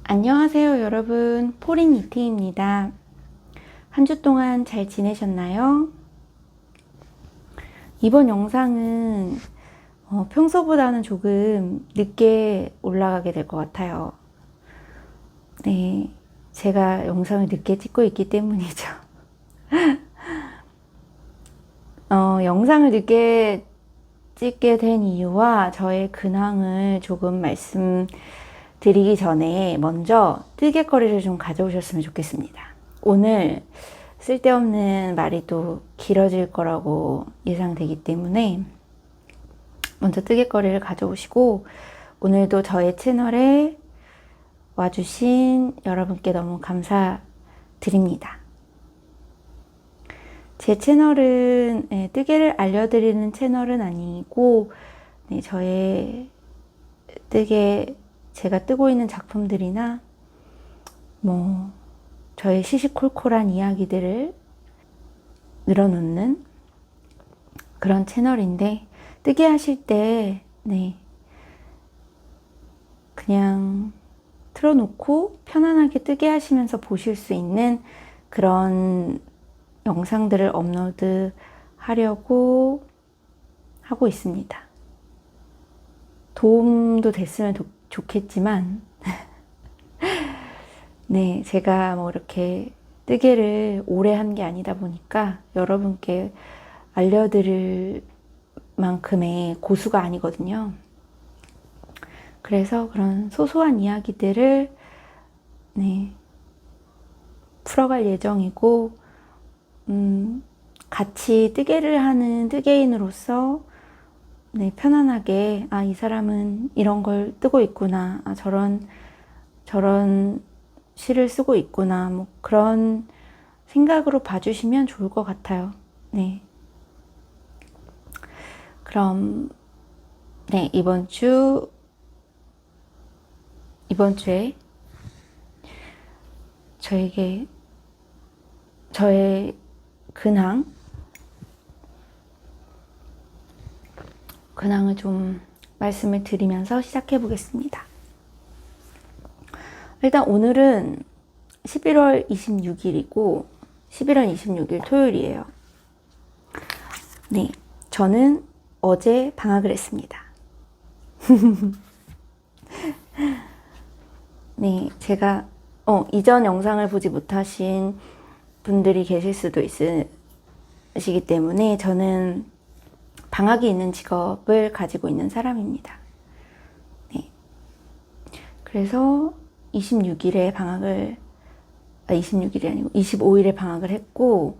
안녕하세요, 여러분. 포린 이티입니다. 한 주 동안 잘 지내셨나요? 이번 영상은 평소보다는 조금 늦게 올라가게 될 것 같아요. 네, 제가 영상을 늦게 찍고 있기 때문이죠. 영상을 늦게 찍게 된 이유와 저의 근황을 조금 말씀드리기 전에 먼저 뜨개거리를 좀 가져오셨으면 좋겠습니다. 오늘 쓸데없는 말이 또 길어질 거라고 예상되기 때문에 먼저 뜨개거리를 가져오시고, 오늘도 저의 채널에 와주신 여러분께 너무 감사드립니다. 제 채널은 뜨개를 알려드리는 채널은 아니고, 저의 제가 뜨고 있는 작품들이나 저의 시시콜콜한 이야기들을 늘어놓는 그런 채널인데, 뜨개 하실 때 그냥 틀어놓고 편안하게 뜨개 하시면서 보실 수 있는 그런 영상들을 업로드 하려고 하고 있습니다. 도움도 됐으면 좋겠지만 제가 이렇게 뜨개를 오래 한 게 아니다 보니까 여러분께 알려드릴 만큼의 고수가 아니거든요. 그래서 그런 소소한 이야기들을 풀어갈 예정이고, 같이 뜨개를 하는 뜨개인으로서 편안하게 이 사람은 이런 걸 뜨고 있구나, 저런 시를 쓰고 있구나, 그런 생각으로 봐주시면 좋을 것 같아요. 그럼 이번 주에 저의 근황을 좀 말씀을 드리면서 시작해 보겠습니다. 일단 오늘은 11월 26일이고 11월 26일 토요일이에요. 저는 어제 방학을 했습니다. 제가 이전 영상을 보지 못하신 분들이 계실 수도 있으시기 때문에, 저는 방학이 있는 직업을 가지고 있는 사람입니다. 그래서 26일에 26일이 아니고 25일에 방학을 했고,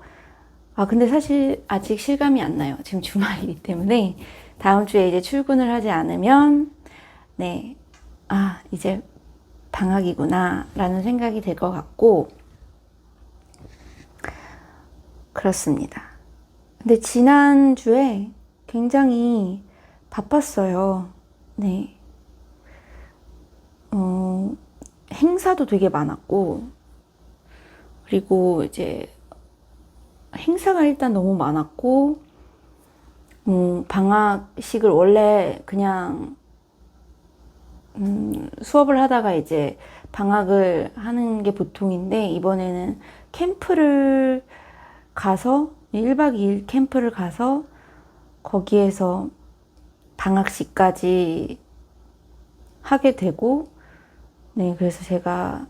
근데 사실 아직 실감이 안 나요. 지금 주말이기 때문에 다음 주에 이제 출근을 하지 않으면 이제 방학이구나 라는 생각이 들 것 같고, 그렇습니다. 근데 지난주에 굉장히 바빴어요. 행사도 되게 많았고, 그리고 이제 행사가 일단 너무 많았고, 방학식을 원래 그냥 수업을 하다가 이제 방학을 하는 게 보통인데, 이번에는 캠프를 가서 1박 2일 캠프를 가서 거기에서 방학식까지 하게 되고, 그래서 제가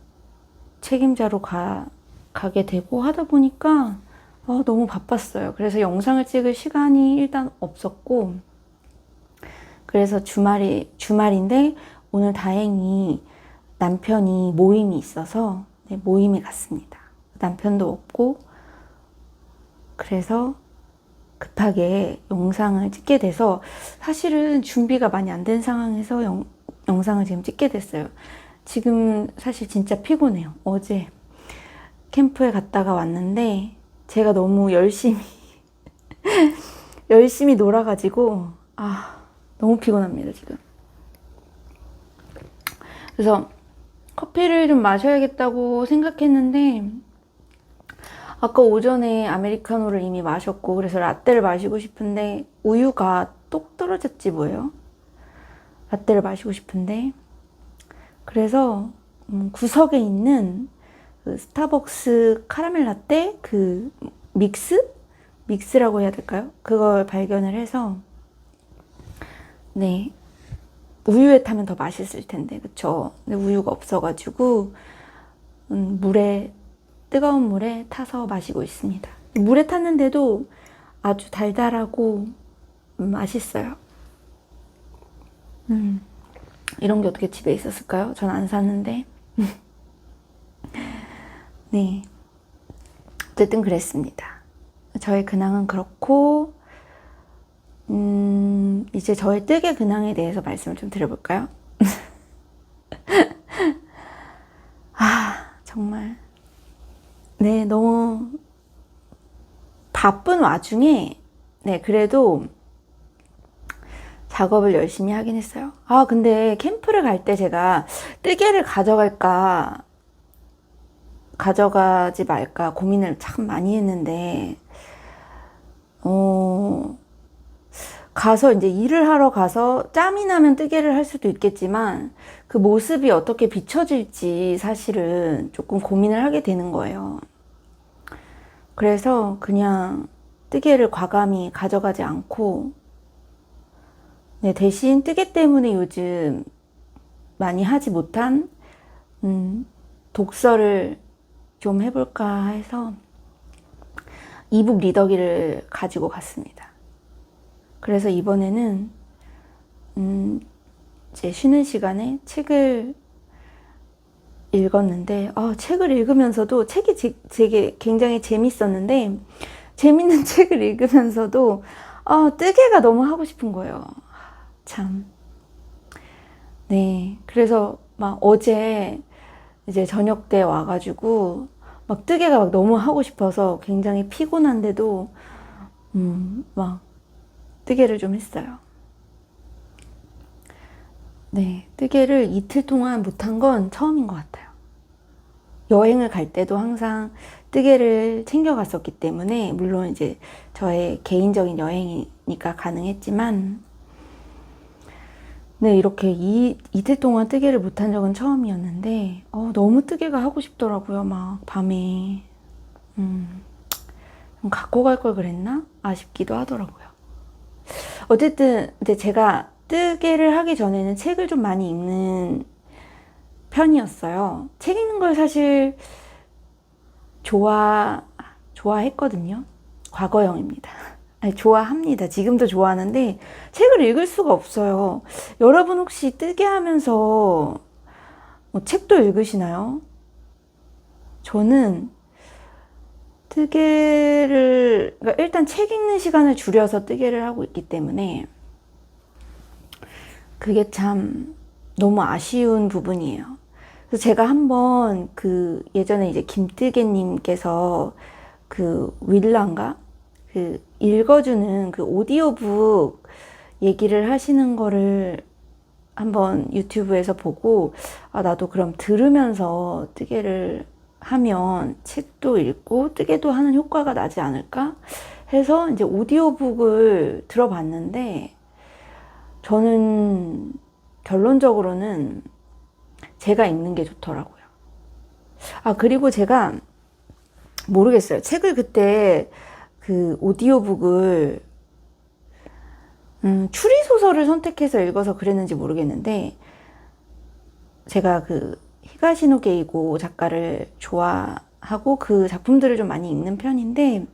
책임자로 가게 되고 하다 보니까 너무 바빴어요. 그래서 영상을 찍을 시간이 일단 없었고, 그래서 주말인데 오늘 다행히 남편이 모임이 있어서 모임에 갔습니다. 남편도 없고, 그래서 급하게 영상을 찍게 돼서, 사실은 준비가 많이 안 된 상황에서 영상을 지금 찍게 됐어요. 지금 사실 진짜 피곤해요. 어제 캠프에 갔다가 왔는데 제가 너무 열심히 놀아가지고 너무 피곤합니다 지금. 그래서 커피를 좀 마셔야겠다고 생각했는데, 아까 오전에 아메리카노를 이미 마셨고, 그래서 라떼를 마시고 싶은데 우유가 똑 떨어졌지 뭐예요. 라떼를 마시고 싶은데, 그래서 구석에 있는 그 스타벅스 카라멜 라떼 그 믹스라고 해야 될까요? 그걸 발견을 해서 네, 우유에 타면 더 맛있을 텐데, 그쵸? 근데 우유가 없어가지고 뜨거운 물에 타서 마시고 있습니다. 물에 탔는데도 아주 달달하고 맛있어요. 이런 게 어떻게 집에 있었을까요? 전 안 샀는데. 네, 어쨌든 그랬습니다. 저의 근황은 그렇고, 이제 저의 뜨개 근황에 대해서 말씀을 좀 드려볼까요? 정말 네, 너무 바쁜 와중에 네, 그래도 작업을 열심히 하긴 했어요. 근데 캠프를 갈 때 제가 뜨개를 가져가지 말까 고민을 참 많이 했는데 가서 이제 일을 하러 가서 짬이 나면 뜨개를 할 수도 있겠지만 그 모습이 어떻게 비춰질지 사실은 조금 고민을 하게 되는 거예요. 그래서 그냥 뜨개를 과감히 가져가지 않고 네, 대신 뜨개 때문에 요즘 많이 하지 못한 독서를 좀 해볼까 해서 이북 리더기를 가지고 갔습니다. 그래서 이번에는 이제 쉬는 시간에 책을 읽었는데 책을 읽으면서도 책이 되게 굉장히 재밌었는데 재밌는 책을 읽으면서도 뜨개가 너무 하고 싶은 거예요. 참. 네, 그래서 막 어제 이제 저녁 때 와가지고 막 뜨개가 막 너무 하고 싶어서 굉장히 피곤한데도 막 뜨개를 좀 했어요. 네, 뜨개를 이틀 동안 못한 건 처음인 것 같아요. 여행을 갈 때도 항상 뜨개를 챙겨갔었기 때문에 물론 이제 저의 개인적인 여행이니까 가능했지만 네, 이렇게 이틀 동안 뜨개를 못한 적은 처음이었는데 너무 뜨개가 하고 싶더라고요. 막 밤에 좀 갖고 갈 걸 그랬나? 아쉽기도 하더라고요. 어쨌든 근데 제가 뜨개를 하기 전에는 책을 좀 많이 읽는 편이었어요. 책 읽는 걸 사실 좋아했거든요. 과거형입니다. 아니, 좋아합니다. 지금도 좋아하는데 책을 읽을 수가 없어요. 여러분 혹시 뜨개 하면서 뭐 책도 읽으시나요? 저는 그러니까 일단 책 읽는 시간을 줄여서 뜨개를 하고 있기 때문에 그게 참 너무 아쉬운 부분이에요. 그래서 제가 한번 예전에 이제 김뜨개님께서 윌라인가? 읽어주는 오디오북 얘기를 하시는 거를 한번 유튜브에서 보고 나도 그럼 들으면서 뜨개를 하면 책도 읽고 뜨개도 하는 효과가 나지 않을까 해서 이제 오디오북을 들어봤는데 저는 결론적으로는 제가 읽는 게 좋더라고요. 그리고 제가 모르겠어요. 책을 그때 오디오북을 추리소설을 선택해서 읽어서 그랬는지 모르겠는데 제가 히가시노 게이고 작가를 좋아하고 그 작품들을 좀 많이 읽는 편인데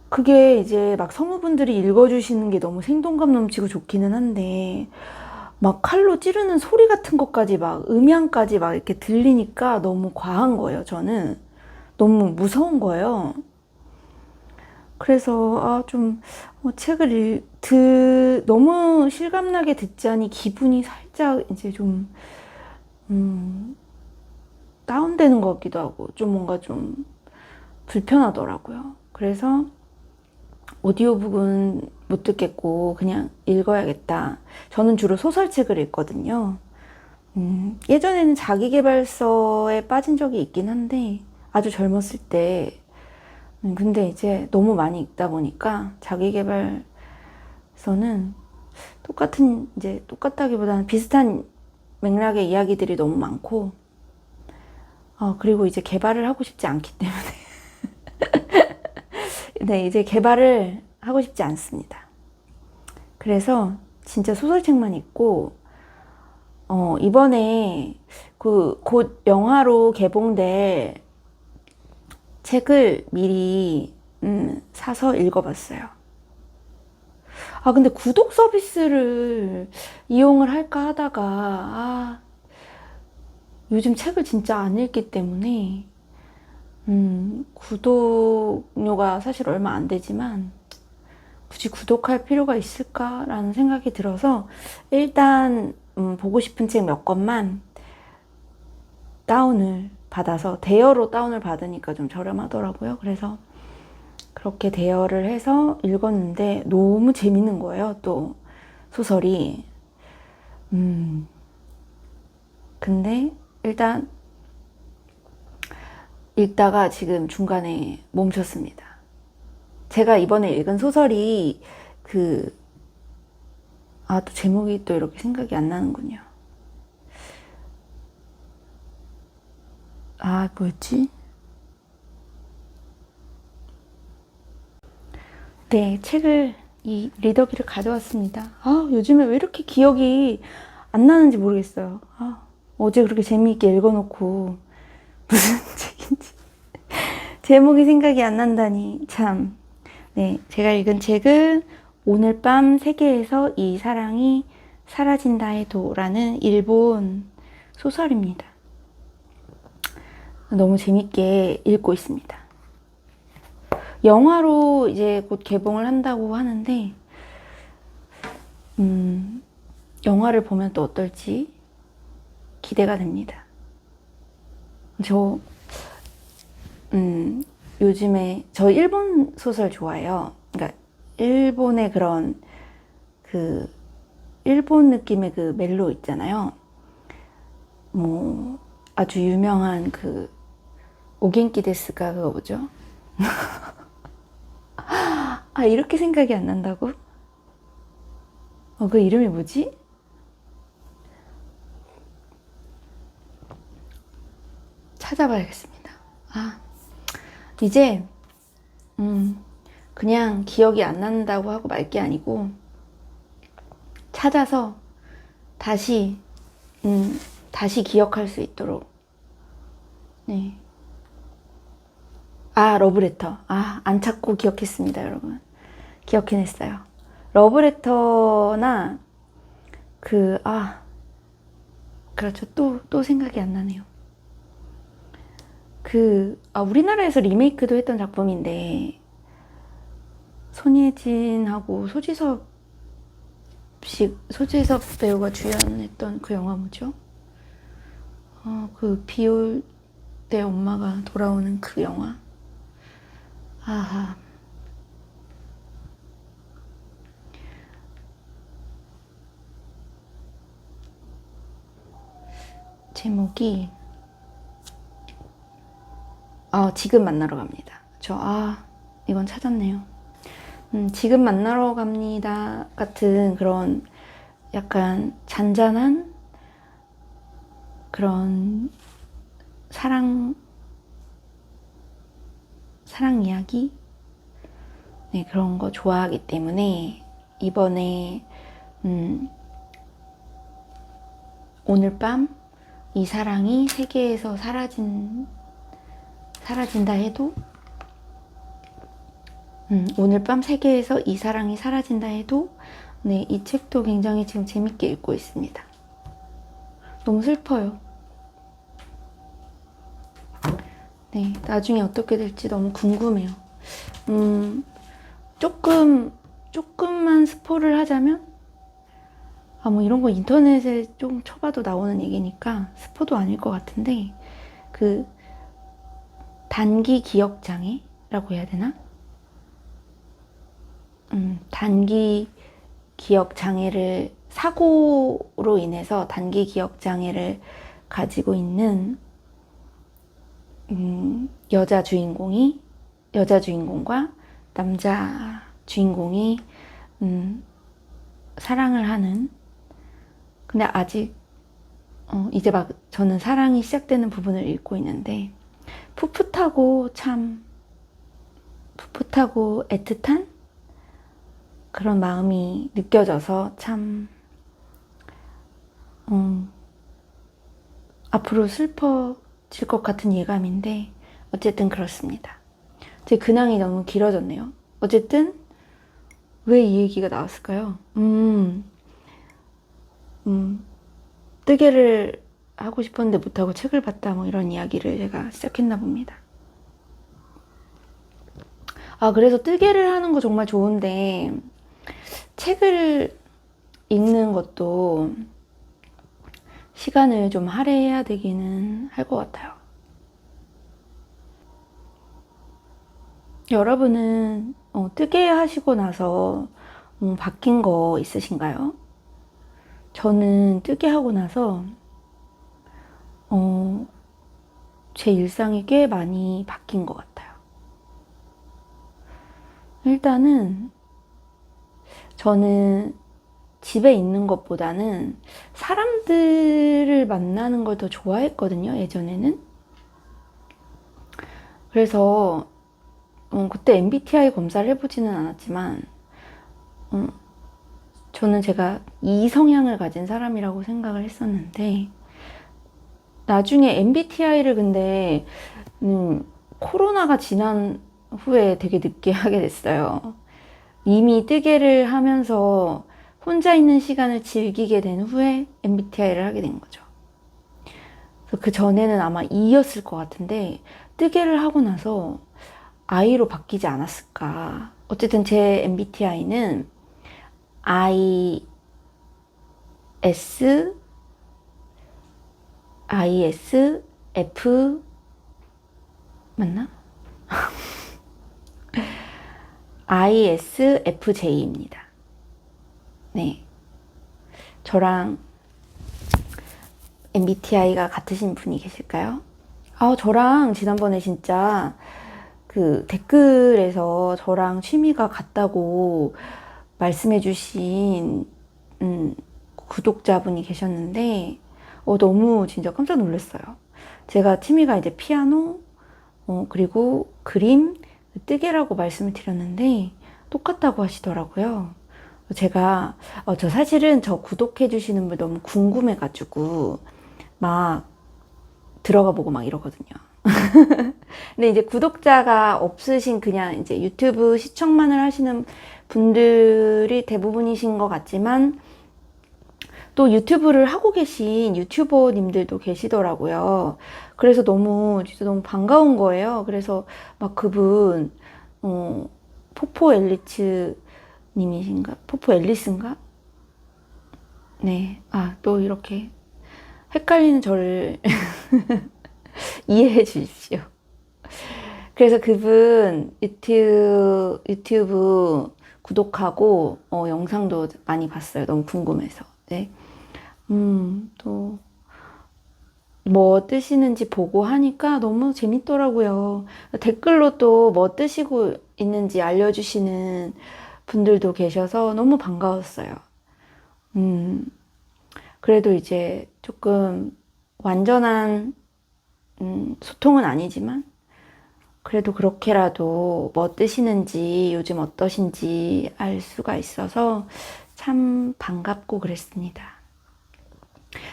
그게 이제 막 성우분들이 읽어주시는 게 너무 생동감 넘치고 좋기는 한데 막 칼로 찌르는 소리 같은 것까지 막 음향까지 막 이렇게 들리니까 너무 과한 거예요. 저는 너무 무서운 거예요. 그래서 좀 책을 너무 실감나게 듣자니 기분이 살짝 이제 좀 다운되는 것 같기도 하고 좀 뭔가 좀 불편하더라고요. 그래서 오디오북은 못 듣겠고 그냥 읽어야겠다. 저는 주로 소설책을 읽거든요. 예전에는 자기계발서에 빠진 적이 있긴 한데 아주 젊었을 때 근데 이제 너무 많이 읽다 보니까 자기계발서는 똑같다기보다는 비슷한 맥락의 이야기들이 너무 많고 그리고 이제 개발을 하고 싶지 않기 때문에 네, 이제 개발을 하고 싶지 않습니다. 그래서 진짜 소설책만 읽고 이번에 곧 영화로 개봉될 책을 미리 사서 읽어봤어요. 근데 구독 서비스를 이용을 할까 하다가 요즘 책을 진짜 안 읽기 때문에 구독료가 사실 얼마 안 되지만 굳이 구독할 필요가 있을까라는 생각이 들어서 일단 보고 싶은 책 몇 권만 다운을 받아서 대여로 다운을 받으니까 좀 저렴하더라고요. 그래서 그렇게 대여를 해서 읽었는데 너무 재밌는 거예요. 또 소설이 근데 일단 읽다가 지금 중간에 멈췄습니다. 제가 이번에 읽은 소설이 또 제목이 또 이렇게 생각이 안 나는군요. 뭐였지? 네, 이 리더기를 가져왔습니다. 요즘에 왜 이렇게 기억이 안 나는지 모르겠어요. 어제 그렇게 재미있게 읽어놓고 무슨 책인지 제목이 생각이 안 난다니 참. 네, 제가 읽은 책은 오늘 밤 세계에서 이 사랑이 사라진다 해도라는 일본 소설입니다. 너무 재밌게 읽고 있습니다. 영화로 이제 곧 개봉을 한다고 하는데 영화를 보면 또 어떨지 기대가 됩니다. 요즘에 저 일본 소설 좋아해요. 그러니까 일본의 그런 일본 느낌의 멜로 있잖아요. 뭐 아주 유명한 오겐키 데스가 그거 뭐죠? 이렇게 생각이 안 난다고? 그 이름이 뭐지? 찾아봐야겠습니다. 이제 그냥 기억이 안 난다고 하고 말 게 아니고 찾아서 다시 기억할 수 있도록. 네. 러브레터. 안 찾고 기억했습니다, 여러분. 기억해냈어요. 러브레터나 그렇죠. 또 생각이 안 나네요. 우리나라에서 리메이크도 했던 작품인데 손예진하고 소지섭 배우가 주연했던 그 영화 뭐죠? 비 올 때 엄마가 돌아오는 그 영화. 제목이 지금 만나러 갑니다. 이건 찾았네요. 지금 만나러 갑니다 같은 그런 약간 잔잔한 그런 사랑 이야기? 네, 그런 거 좋아하기 때문에 이번에 오늘 밤 이 사랑이 세계에서 사라진다 해도 오늘 밤 세계에서 이 사랑이 사라진다 해도 네, 이 책도 굉장히 지금 재밌게 읽고 있습니다. 너무 슬퍼요. 네, 나중에 어떻게 될지 너무 궁금해요. 조금만 스포를 하자면 뭐 이런 거 인터넷에 좀 쳐봐도 나오는 얘기니까 스포도 아닐 것 같은데 단기 기억 장애라고 해야 되나? 단기 기억 장애를 사고로 인해서 단기 기억 장애를 가지고 있는 여자 주인공과 남자 주인공이 사랑을 하는, 근데 아직 이제 막 저는 사랑이 시작되는 부분을 읽고 있는데, 풋풋하고 애틋한 그런 마음이 느껴져서 참, 앞으로 슬퍼질 것 같은 예감인데, 어쨌든 그렇습니다. 제 근황이 너무 길어졌네요. 어쨌든, 왜 이 얘기가 나왔을까요? 뜨개를 하고 싶었는데 못하고 책을 봤다, 뭐 이런 이야기를 제가 시작했나 봅니다. 그래서 뜨개를 하는 거 정말 좋은데, 책을 읽는 것도 시간을 좀 할애해야 되기는 할 것 같아요. 여러분은 뜨개 하시고 나서 바뀐 거 있으신가요? 저는 뜨개 하고 나서 제 일상이 꽤 많이 바뀐 것 같아요. 일단은 저는 집에 있는 것보다는 사람들을 만나는 걸 더 좋아했거든요, 예전에는. 그래서 그때 MBTI 검사를 해보지는 않았지만 저는 제가 이 성향을 가진 사람이라고 생각을 했었는데, 나중에 MBTI를 근데 코로나가 지난 후에 되게 늦게 하게 됐어요. 이미 뜨개를 하면서 혼자 있는 시간을 즐기게 된 후에 MBTI를 하게 된 거죠. 그 전에는 아마 E였을 것 같은데, 뜨개를 하고 나서 I로 바뀌지 않았을까. 어쨌든 제 MBTI는 ISF 맞나? ISFJ입니다. 네. 저랑 MBTI가 같으신 분이 계실까요? 저랑 지난번에 진짜 그 댓글에서 저랑 취미가 같다고 말씀해주신 구독자분이 계셨는데, 너무 진짜 깜짝 놀랐어요. 제가 취미가 이제 피아노, 그리고 그림, 뜨개라고 말씀을 드렸는데 똑같다고 하시더라고요. 제가 저 사실은 저 구독해주시는 분 너무 궁금해가지고 막 들어가 보고 막 이러거든요. 근데 이제 구독자가 없으신 그냥 이제 유튜브 시청만을 하시는 분들이 대부분이신 것 같지만, 또 유튜브를 하고 계신 유튜버님들도 계시더라고요. 그래서 진짜 너무 반가운 거예요. 그래서 막 그분, 포포 앨리츠 님이신가? 포포 앨리스인가? 네. 또 이렇게 헷갈리는 저를 이해해 주십시오. 그래서 그분 유튜브 구독하고 영상도 많이 봤어요. 너무 궁금해서. 네. 또 뭐 뜨시는지 보고 하니까 너무 재밌더라고요. 댓글로 또 뭐 뜨시고 있는지 알려주시는 분들도 계셔서 너무 반가웠어요. 그래도 이제 조금 완전한 소통은 아니지만, 그래도 그렇게라도 뭐 뜨시는지 요즘 어떠신지 알 수가 있어서 참 반갑고 그랬습니다.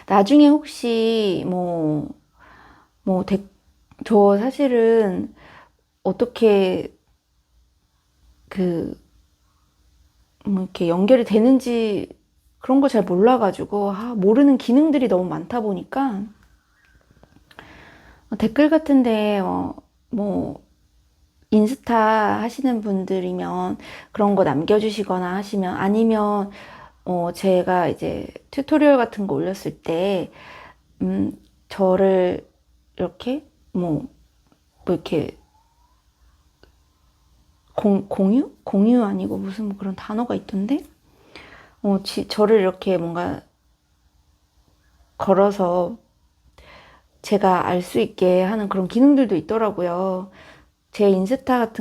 나중에 혹시 저 사실은 어떻게 이렇게 연결이 되는지 그런 거 잘 몰라가지고, 모르는 기능들이 너무 많다 보니까, 댓글 같은데, 인스타 하시는 분들이면 그런 거 남겨주시거나 하시면, 아니면, 제가 이제 튜토리얼 같은 거 올렸을 때, 저를 이렇게, 이렇게, 공유? 공유 아니고 무슨 뭐 그런 단어가 있던데? 저를 이렇게 뭔가 걸어서 제가 알 수 있게 하는 그런 기능들도 있더라고요. 제 인스타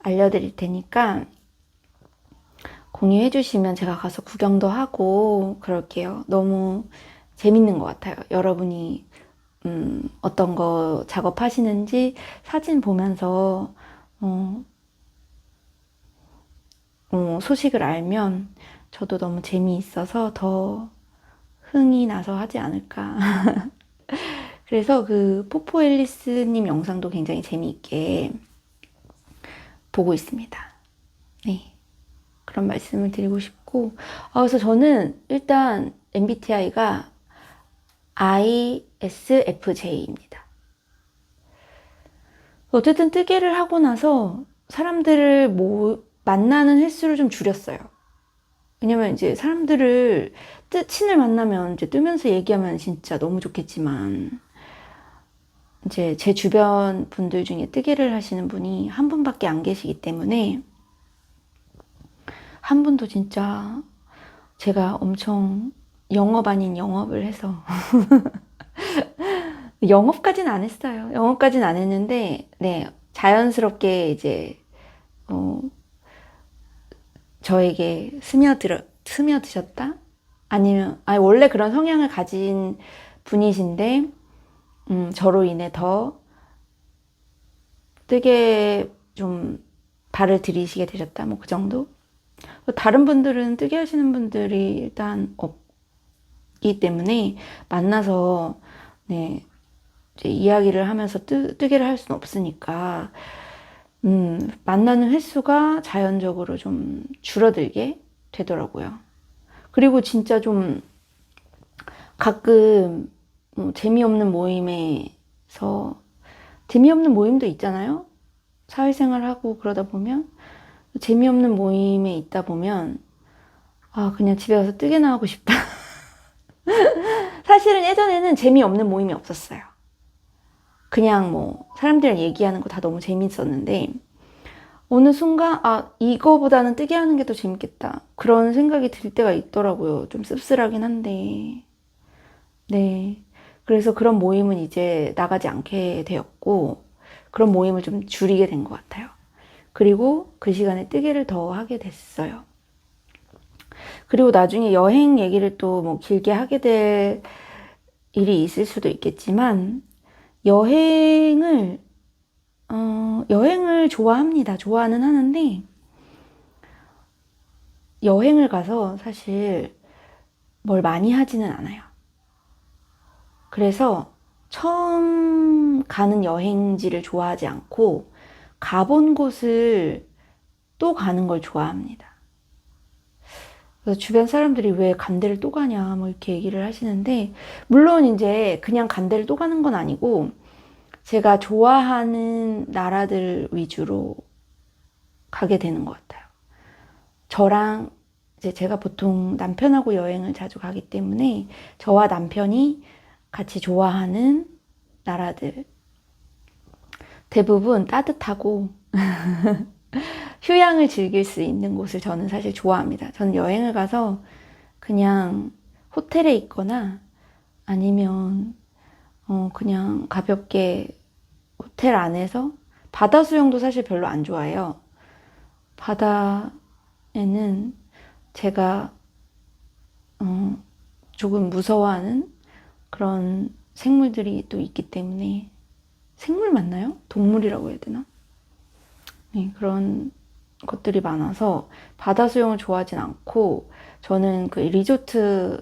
알려드릴 테니까 공유해 주시면 제가 가서 구경도 하고 그럴게요. 너무 재밌는 것 같아요. 여러분이 어떤 거 작업하시는지 사진 보면서 소식을 알면 저도 너무 재미있어서 더 흥이 나서 하지 않을까. 그래서 그 포포 앨리스님 영상도 굉장히 재미있게 보고 있습니다. 네. 그런 말씀을 드리고 싶고, 그래서 저는 일단 MBTI가 ISFJ입니다. 어쨌든 뜨개를 하고 나서 사람들을 만나는 횟수를 좀 줄였어요. 왜냐면 이제 사람들을 친을 만나면 이제 뜨면서 얘기하면 진짜 너무 좋겠지만, 이제 제 주변 분들 중에 뜨개를 하시는 분이 한 분밖에 안 계시기 때문에 한 분도 진짜 제가 엄청 영업 아닌 영업을 해서 영업까지는 안 했어요. 영업까지는 안 했는데 네, 자연스럽게 이제 저에게 스며드셨다? 아니면 원래 그런 성향을 가진 분이신데 저로 인해 더 뜨개 좀 발을 들이시게 되셨다. 뭐 그 정도? 다른 분들은 뜨개 하시는 분들이 일단 없기 때문에 만나서 네, 이제 이야기를 하면서 뜨개를 할 수는 없으니까 만나는 횟수가 자연적으로 좀 줄어들게 되더라고요. 그리고 진짜 좀 가끔 재미없는 모임에서 재미없는 모임도 있잖아요. 사회생활하고 그러다 보면 재미없는 모임에 있다 보면 그냥 집에 가서 뜨개나 하고 싶다. 사실은 예전에는 재미없는 모임이 없었어요. 그냥 뭐 사람들이랑 얘기하는 거 다 너무 재밌었는데 어느 순간 이거보다는 뜨개 하는 게 더 재밌겠다 그런 생각이 들 때가 있더라고요. 좀 씁쓸하긴 한데 네, 그래서 그런 모임은 이제 나가지 않게 되었고 그런 모임을 좀 줄이게 된 것 같아요. 그리고 그 시간에 뜨개를 더 하게 됐어요. 그리고 나중에 여행 얘기를 또 뭐 길게 하게 될 일이 있을 수도 있겠지만 여행을 좋아합니다. 좋아는 하는데 여행을 가서 사실 뭘 많이 하지는 않아요. 그래서 처음 가는 여행지를 좋아하지 않고 가본 곳을 또 가는 걸 좋아합니다. 그래서 주변 사람들이 왜 간 데를 또 가냐 뭐 이렇게 얘기를 하시는데 물론 이제 그냥 간 데를 또 가는 건 아니고 제가 좋아하는 나라들 위주로 가게 되는 것 같아요. 저랑 이제 제가 보통 남편하고 여행을 자주 가기 때문에 저와 남편이 같이 좋아하는 나라들 대부분 따뜻하고 휴양을 즐길 수 있는 곳을 저는 사실 좋아합니다. 저는 여행을 가서 그냥 호텔에 있거나 아니면 그냥 가볍게 호텔 안에서 바다 수영도 사실 별로 안 좋아해요. 바다에는 제가 조금 무서워하는 그런 생물들이 또 있기 때문에 생물 맞나요? 동물이라고 해야 되나? 네, 그런 것들이 많아서 바다 수영을 좋아하진 않고 저는 그 리조트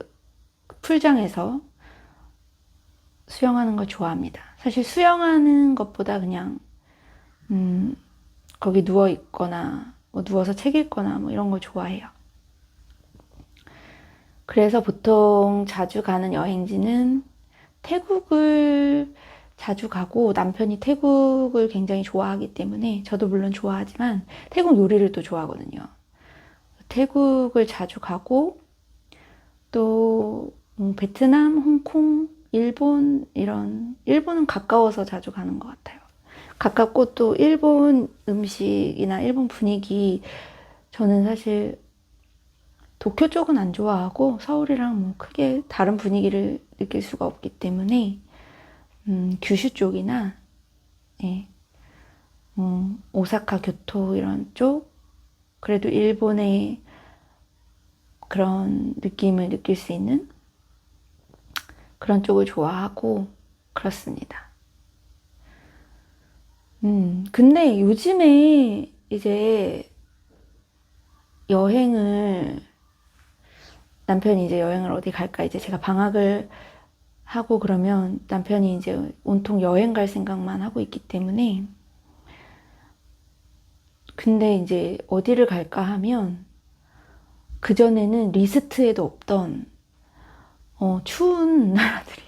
풀장에서 수영하는 걸 좋아합니다. 사실 수영하는 것보다 그냥 거기 누워 있거나 뭐 누워서 책 읽거나 뭐 이런 걸 좋아해요. 그래서 보통 자주 가는 여행지는 태국을 자주 가고 남편이 태국을 굉장히 좋아하기 때문에 저도 물론 좋아하지만 태국 요리를 또 좋아하거든요. 태국을 자주 가고 또 베트남, 홍콩, 일본 일본은 가까워서 자주 가는 것 같아요. 가깝고 또 일본 음식이나 일본 분위기 저는 사실 도쿄 쪽은 안 좋아하고 서울이랑 뭐 크게 다른 분위기를 느낄 수가 없기 때문에 규슈 쪽이나 예, 오사카, 교토 이런 쪽 그래도 일본의 그런 느낌을 느낄 수 있는 그런 쪽을 좋아하고 그렇습니다. 근데 요즘에 이제 남편이 이제 여행을 어디 갈까, 이제 제가 방학을 하고 그러면 남편이 이제 온통 여행 갈 생각만 하고 있기 때문에, 근데 이제 어디를 갈까 하면 그전에는 리스트에도 없던 추운 나라들이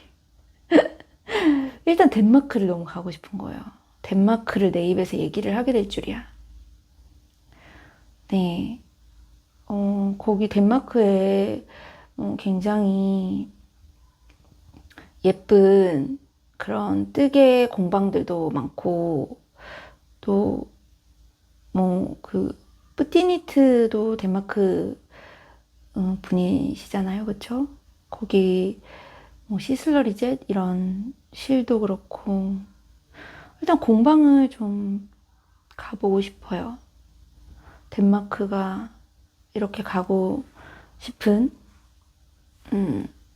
일단 덴마크를 너무 가고 싶은 거예요. 덴마크를 내 입에서 얘기를 하게 될 줄이야. 네. 거기 덴마크에 굉장히 예쁜 그런 뜨개 공방들도 많고, 또 뭐 그 뿌티니트도 덴마크 분이시잖아요, 그쵸? 거기 뭐 시슬러리젯 이런 실도 그렇고, 일단 공방을 좀 가보고 싶어요. 덴마크가 이렇게 가고 싶은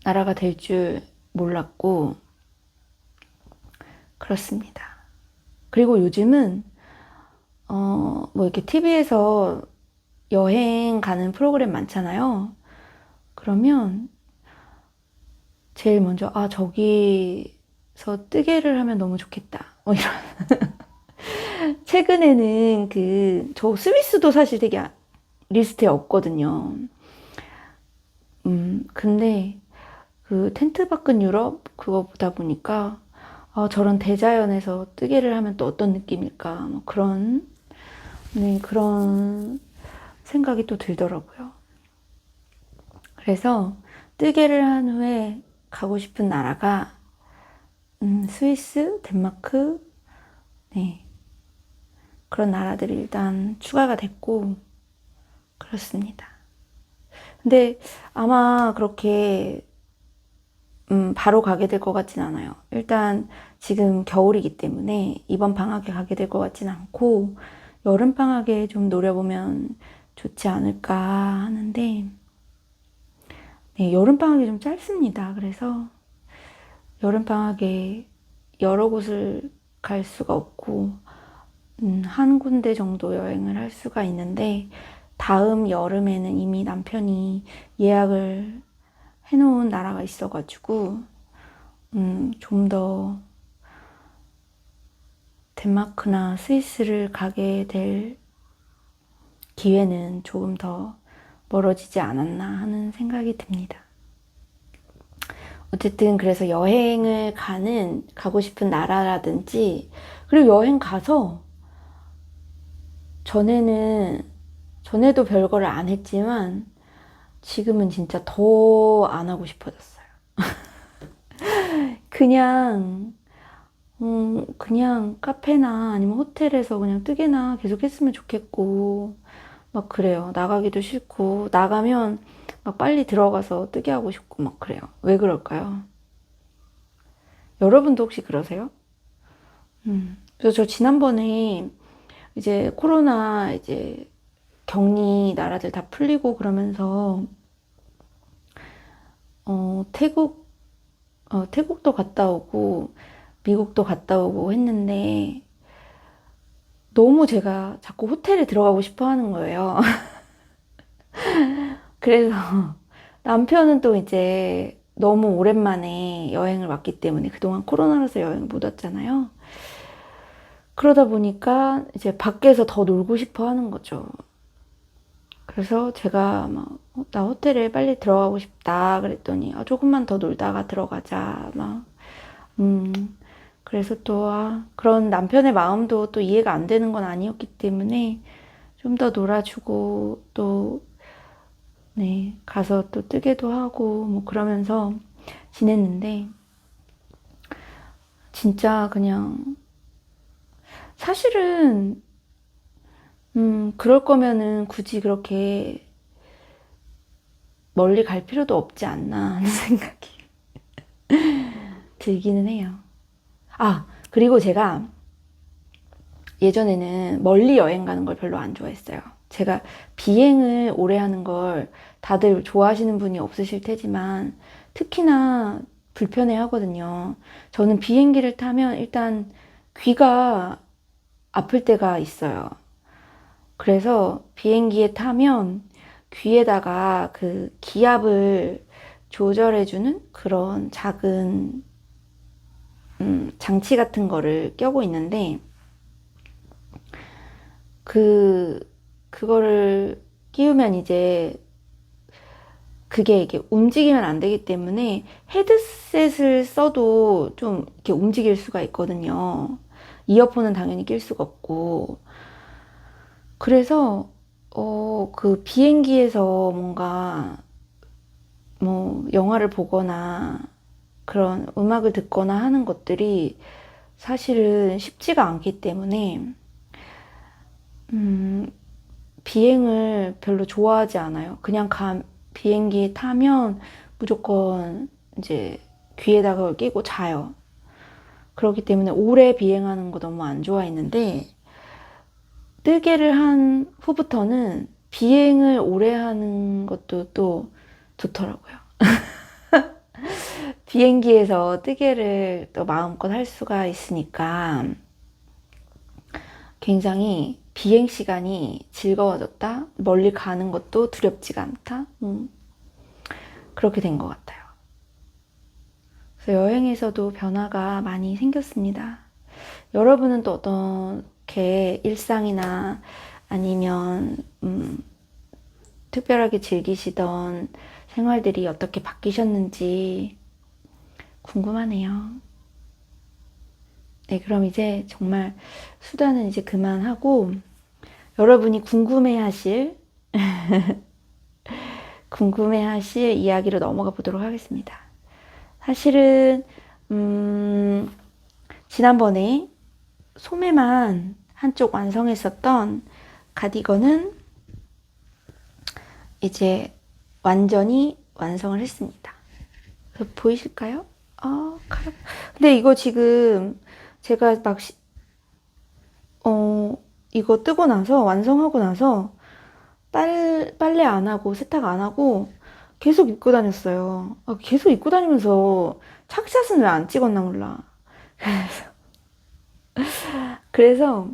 나라가 될 줄 몰랐고 그렇습니다. 그리고 요즘은 뭐 이렇게 TV에서 여행 가는 프로그램 많잖아요. 그러면 제일 먼저 저기서 뜨개를 하면 너무 좋겠다, 뭐 이런. 최근에는 저 스위스도 사실 되게 리스트에 없거든요. 근데 그 텐트 밖은 유럽 그거 보다 보니까 저런 대자연에서 뜨개를 하면 또 어떤 느낌일까, 뭐 그런 생각이 또 들더라고요. 그래서 뜨개를 한 후에 가고 싶은 나라가 스위스, 덴마크, 네, 그런 나라들이 일단 추가가 됐고 그렇습니다. 근데 아마 그렇게 바로 가게 될 것 같진 않아요. 일단 지금 겨울이기 때문에 이번 방학에 가게 될 것 같진 않고, 여름 방학에 좀 노려보면 좋지 않을까 하는데, 네, 여름 방학이 좀 짧습니다. 그래서 여름 방학에 여러 곳을 갈 수가 없고, 한 군데 정도 여행을 할 수가 있는데, 다음 여름에는 이미 남편이 예약을 해놓은 나라가 있어가지고 좀 더 덴마크나 스위스를 가게 될 기회는 조금 더 멀어지지 않았나 하는 생각이 듭니다. 어쨌든 그래서 여행을 가고 싶은 나라라든지, 그리고 여행 가서 전에도 별거를 안 했지만 지금은 진짜 더 안 하고 싶어졌어요. 그냥 카페나 아니면 호텔에서 그냥 뜨개나 계속 했으면 좋겠고, 막 그래요. 나가기도 싫고, 나가면 막 빨리 들어가서 뜨개 하고 싶고, 막 그래요. 왜 그럴까요? 여러분도 혹시 그러세요? 그래서 저 지난번에 이제 코로나 이제 격리 나라들 다 풀리고 그러면서, 태국도 갔다 오고, 미국도 갔다 오고 했는데, 너무 제가 자꾸 호텔에 들어가고 싶어 하는 거예요. 그래서 남편은 또 이제 너무 오랜만에 여행을 왔기 때문에, 그동안 코로나라서 여행을 못 왔잖아요. 그러다 보니까 이제 밖에서 더 놀고 싶어 하는 거죠. 그래서 제가 나 호텔에 빨리 들어가고 싶다 그랬더니, 조금만 더 놀다가 들어가자, 그래서 또, 그런 남편의 마음도 또 이해가 안 되는 건 아니었기 때문에 좀 더 놀아주고, 또, 네, 가서 또 뜨개도 하고, 뭐 그러면서 지냈는데, 진짜 그냥, 사실은, 그럴 거면은 굳이 그렇게 멀리 갈 필요도 없지 않나 하는 생각이 들기는 해요. 그리고 제가 예전에는 멀리 여행 가는 걸 별로 안 좋아했어요. 제가 비행을 오래 하는 걸 다들 좋아하시는 분이 없으실 테지만 특히나 불편해 하거든요. 저는 비행기를 타면 일단 귀가 아플 때가 있어요. 그래서 비행기에 타면 귀에다가 그 기압을 조절해주는 그런 작은 장치 같은 거를 껴고 있는데 그거를 끼우면 이제 그게 이게 움직이면 안 되기 때문에 헤드셋을 써도 좀 이렇게 움직일 수가 있거든요. 이어폰은 당연히 낄 수가 없고. 그래서 그 비행기에서 뭔가 뭐 영화를 보거나 그런 음악을 듣거나 하는 것들이 사실은 쉽지가 않기 때문에 비행을 별로 좋아하지 않아요. 그냥 비행기 타면 무조건 이제 귀에다가 그걸 끼고 자요. 그렇기 때문에 오래 비행하는 거 너무 안 좋아했는데 뜨개를 한 후부터는 비행을 오래 하는 것도 또 좋더라고요. 비행기에서 뜨개를 또 마음껏 할 수가 있으니까 굉장히 비행 시간이 즐거워졌다. 멀리 가는 것도 두렵지가 않다. 그렇게 된 것 같아요. 그래서 여행에서도 변화가 많이 생겼습니다. 여러분은 또 어떻게 일상이나 아니면 특별하게 즐기시던 생활들이 어떻게 바뀌셨는지 궁금하네요. 네, 그럼 이제 정말 수다는 이제 그만하고 여러분이 궁금해하실 이야기로 넘어가 보도록 하겠습니다. 사실은 지난번에 소매만 한쪽 완성했었던 가디건은 이제 완전히 완성을 했습니다. 보이실까요? 근데 이거 지금 제가 막 이거 뜨고 나서 완성하고 나서 빨래 안 하고 세탁 안 하고 계속 입고 다녔어요. 계속 입고 다니면서 착샷은 왜 안 찍었나 몰라. 그래서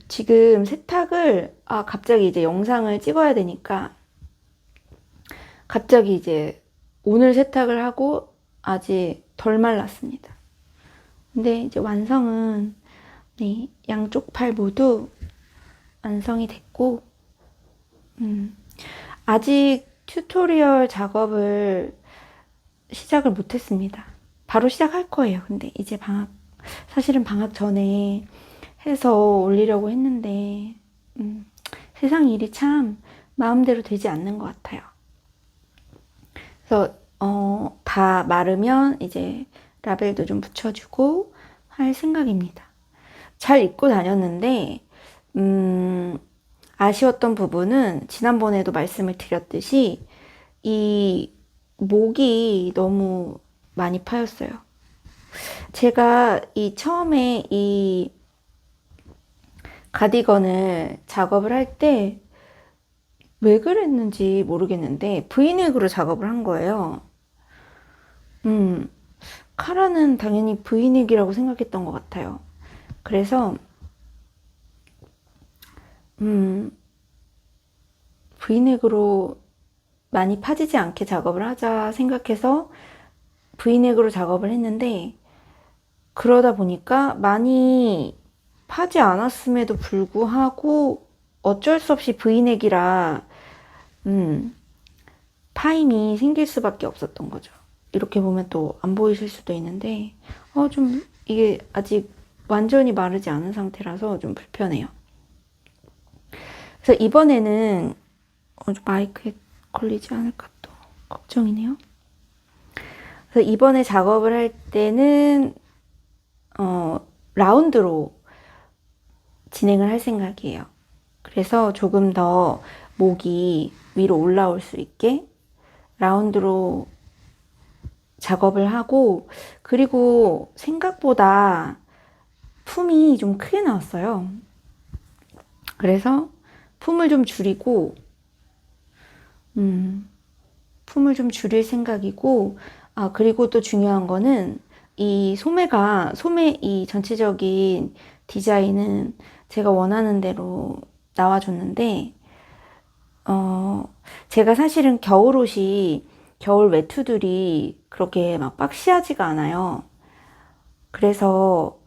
지금 세탁을 갑자기 이제 영상을 찍어야 되니까 갑자기 이제 오늘 세탁을 하고 아직 덜 말랐습니다. 근데 이제 완성은 네, 양쪽 팔 모두 완성이 됐고 아직 튜토리얼 작업을 시작을 못했습니다. 바로 시작할 거예요. 근데 이제 사실은 방학 전에 해서 올리려고 했는데 세상 일이 참 마음대로 되지 않는 것 같아요. 그래서 다 마르면 이제 라벨도 좀 붙여주고 할 생각입니다. 잘 입고 다녔는데 아쉬웠던 부분은 지난번에도 말씀을 드렸듯이 이 목이 너무 많이 파였어요. 제가 처음에 이 가디건을 작업을 할 때 왜 그랬는지 모르겠는데 브이넥으로 작업을 한 거예요. 카라는 당연히 브이넥이라고 생각했던 것 같아요. 그래서 브이넥으로 많이 파지지 않게 작업을 하자 생각해서 브이넥으로 작업을 했는데 그러다 보니까 많이 파지 않았음에도 불구하고 어쩔 수 없이 브이넥이라 파임이 생길 수밖에 없었던 거죠. 이렇게 보면 또 안 보이실 수도 있는데 좀 이게 아직 완전히 마르지 않은 상태라서 좀 불편해요. 그래서 이번에는 마이크에 걸리지 않을까 또 걱정이네요. 그래서 이번에 작업을 할 때는 라운드로 진행을 할 생각이에요. 그래서 조금 더 목이 위로 올라올 수 있게 라운드로 작업을 하고, 그리고 생각보다 품이 좀 크게 나왔어요. 그래서 품을 좀 줄이고 품을 좀 줄일 생각이고, 그리고 또 중요한 거는 이 소매 이 전체적인 디자인은 제가 원하는 대로 나와줬는데, 제가 사실은 겨울 외투들이 그렇게 막 박시하지가 않아요. 그래서,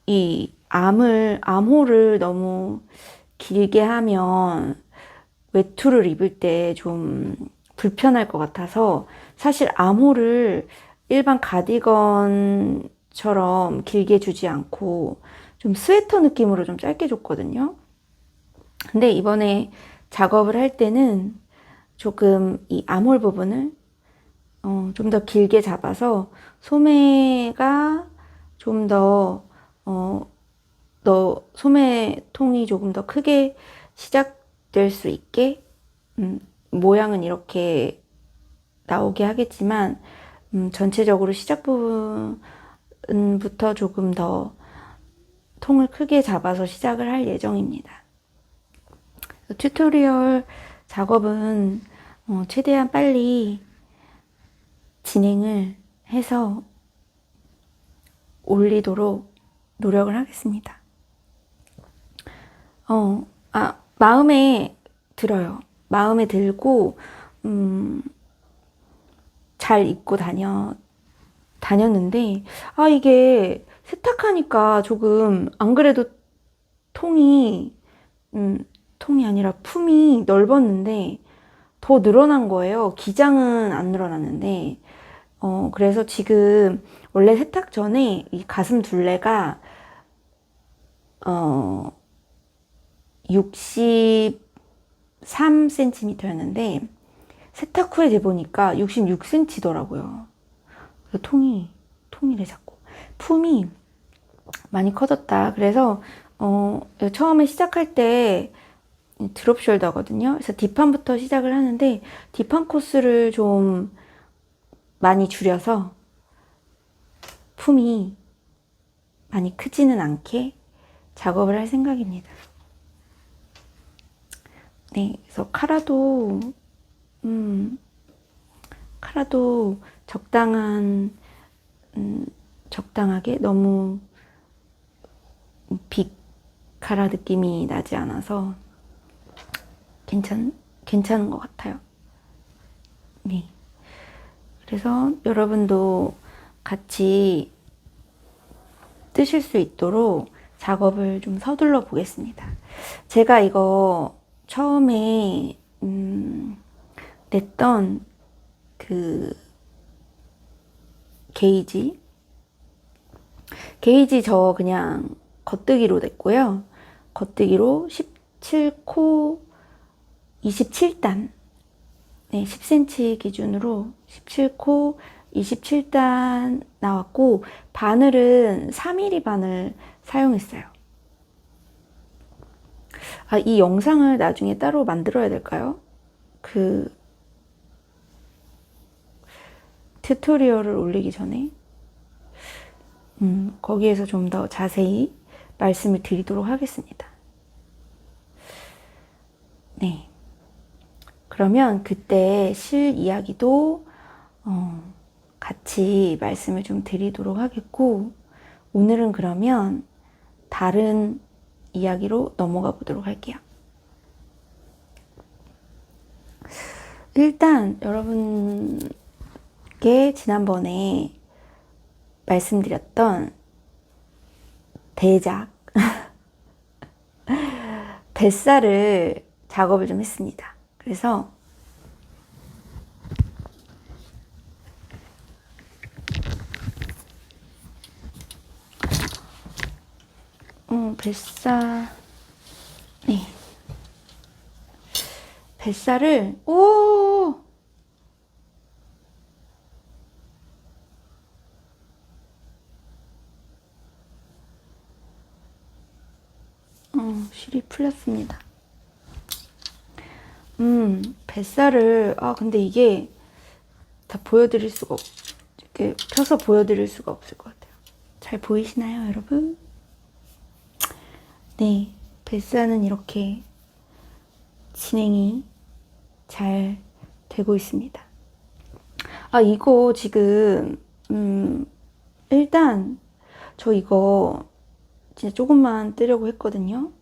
이 암호를 너무 길게 하면 외투를 입을 때 좀 불편할 것 같아서 사실 암호를 일반 가디건처럼 길게 주지 않고 좀 스웨터 느낌으로 좀 짧게 줬거든요. 근데 이번에 작업을 할 때는 조금 이 암홀 부분을 좀 더 길게 잡아서 소매가 좀 소매통이 조금 더 크게 시작될 수 있게 모양은 이렇게 나오게 하겠지만 전체적으로 시작 부분부터 조금 더 통을 크게 잡아서 시작을 할 예정입니다. 튜토리얼 작업은 최대한 빨리 진행을 해서 올리도록 노력을 하겠습니다. 마음에 들어요. 마음에 들고 잘 입고 다녔는데 이게 세탁하니까 조금 안 그래도 통이 아니라 품이 넓었는데 더 늘어난 거예요. 기장은 안 늘어났는데 그래서 지금 원래 세탁 전에 이 가슴 둘레가 63cm였는데 세탁 후에 재보니까 66cm더라고요. 그래서 통이래 자꾸. 품이 많이 커졌다. 그래서 처음에 시작할 때 드롭 숄더거든요. 그래서 뒷판부터 시작을 하는데 뒷판 코스를 좀 많이 줄여서 품이 많이 크지는 않게 작업을 할 생각입니다. 네, 그래서 카라도 적당하게 너무 빅 카라 느낌이 나지 않아서 괜찮은 것 같아요. 네. 그래서 여러분도 같이 뜨실 수 있도록 작업을 좀 서둘러 보겠습니다. 제가 이거 처음에 냈던 그 게이지 저 그냥 겉뜨기로 냈고요. 겉뜨기로 17코 27단, 네, 10cm 기준으로 17코 27단 나왔고, 바늘은 3mm 바늘 사용했어요. 이 영상을 나중에 따로 만들어야 될까요? 그 튜토리얼을 올리기 전에 거기에서 좀 더 자세히 말씀을 드리도록 하겠습니다. 네. 그러면 그때 실 이야기도 같이 말씀을 좀 드리도록 하겠고, 오늘은 그러면 다른 이야기로 넘어가 보도록 할게요. 일단 여러분께 지난번에 말씀드렸던 대작 뱃살을 작업을 좀 했습니다. 그래서 뱃살을 실이 풀렸습니다. 뱃살을 근데 이게 다 보여드릴 수가 이렇게 펴서 보여드릴 수가 없을 것 같아요. 잘 보이시나요, 여러분? 네, 뱃살은 이렇게 진행이 잘 되고 있습니다. 아, 이거 지금 일단 저 이거 진짜 조금만 뜨려고 했거든요.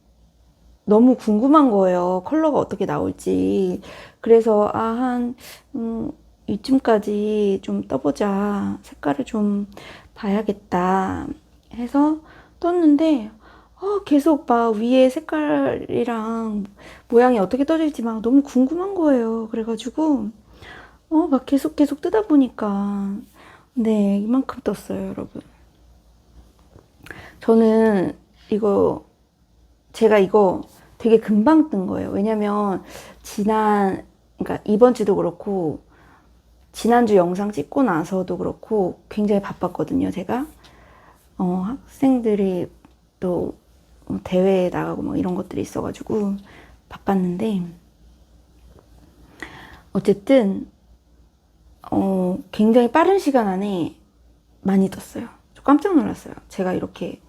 너무 궁금한 거예요. 컬러가 어떻게 나올지. 그래서 이쯤까지 좀 떠보자. 색깔을 좀 봐야겠다 해서 떴는데 계속 막 위에 색깔이랑 모양이 어떻게 떠질지 막 너무 궁금한 거예요. 그래가지고 막 계속 뜨다 보니까 네, 이만큼 떴어요, 여러분. 저는 제가 이거 되게 금방 뜬 거예요. 왜냐면 그러니까 이번 주도 그렇고 지난주 영상 찍고 나서도 그렇고 굉장히 바빴거든요, 제가. 학생들이 또 대회에 나가고 뭐 이런 것들이 있어가지고 바빴는데 어쨌든 굉장히 빠른 시간 안에 많이 떴어요. 저 깜짝 놀랐어요. 제가 이렇게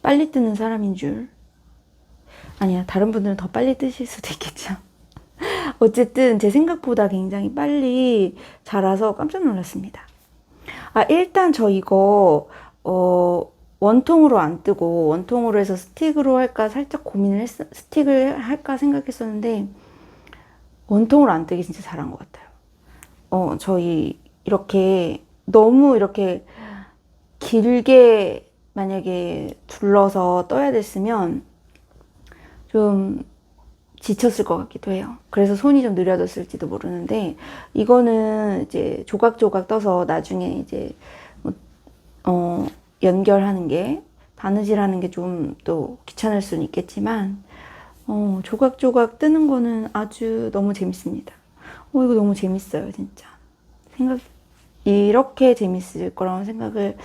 빨리 뜨는 사람인 줄. 아니야, 다른 분들은 더 빨리 뜨실 수도 있겠죠. 어쨌든 제 생각보다 굉장히 빨리 자라서 깜짝 놀랐습니다. 아, 일단 저 이거 원통으로 안 뜨고 원통으로 해서 스틱으로 할까 살짝 스틱을 할까 생각했었는데 원통으로 안 뜨기 진짜 잘한 것 같아요. 저희 이렇게 너무 이렇게 길게 만약에 둘러서 떠야 됐으면 좀 지쳤을 것 같기도 해요. 그래서 손이 좀 느려졌을지도 모르는데 이거는 이제 조각조각 떠서 나중에 이제 연결하는 게 바느질하는 게 좀 또 귀찮을 수는 있겠지만 조각조각 뜨는 거는 아주 너무 재밌습니다. 이거 너무 재밌어요, 진짜. 이렇게 재밌을 거라고 생각을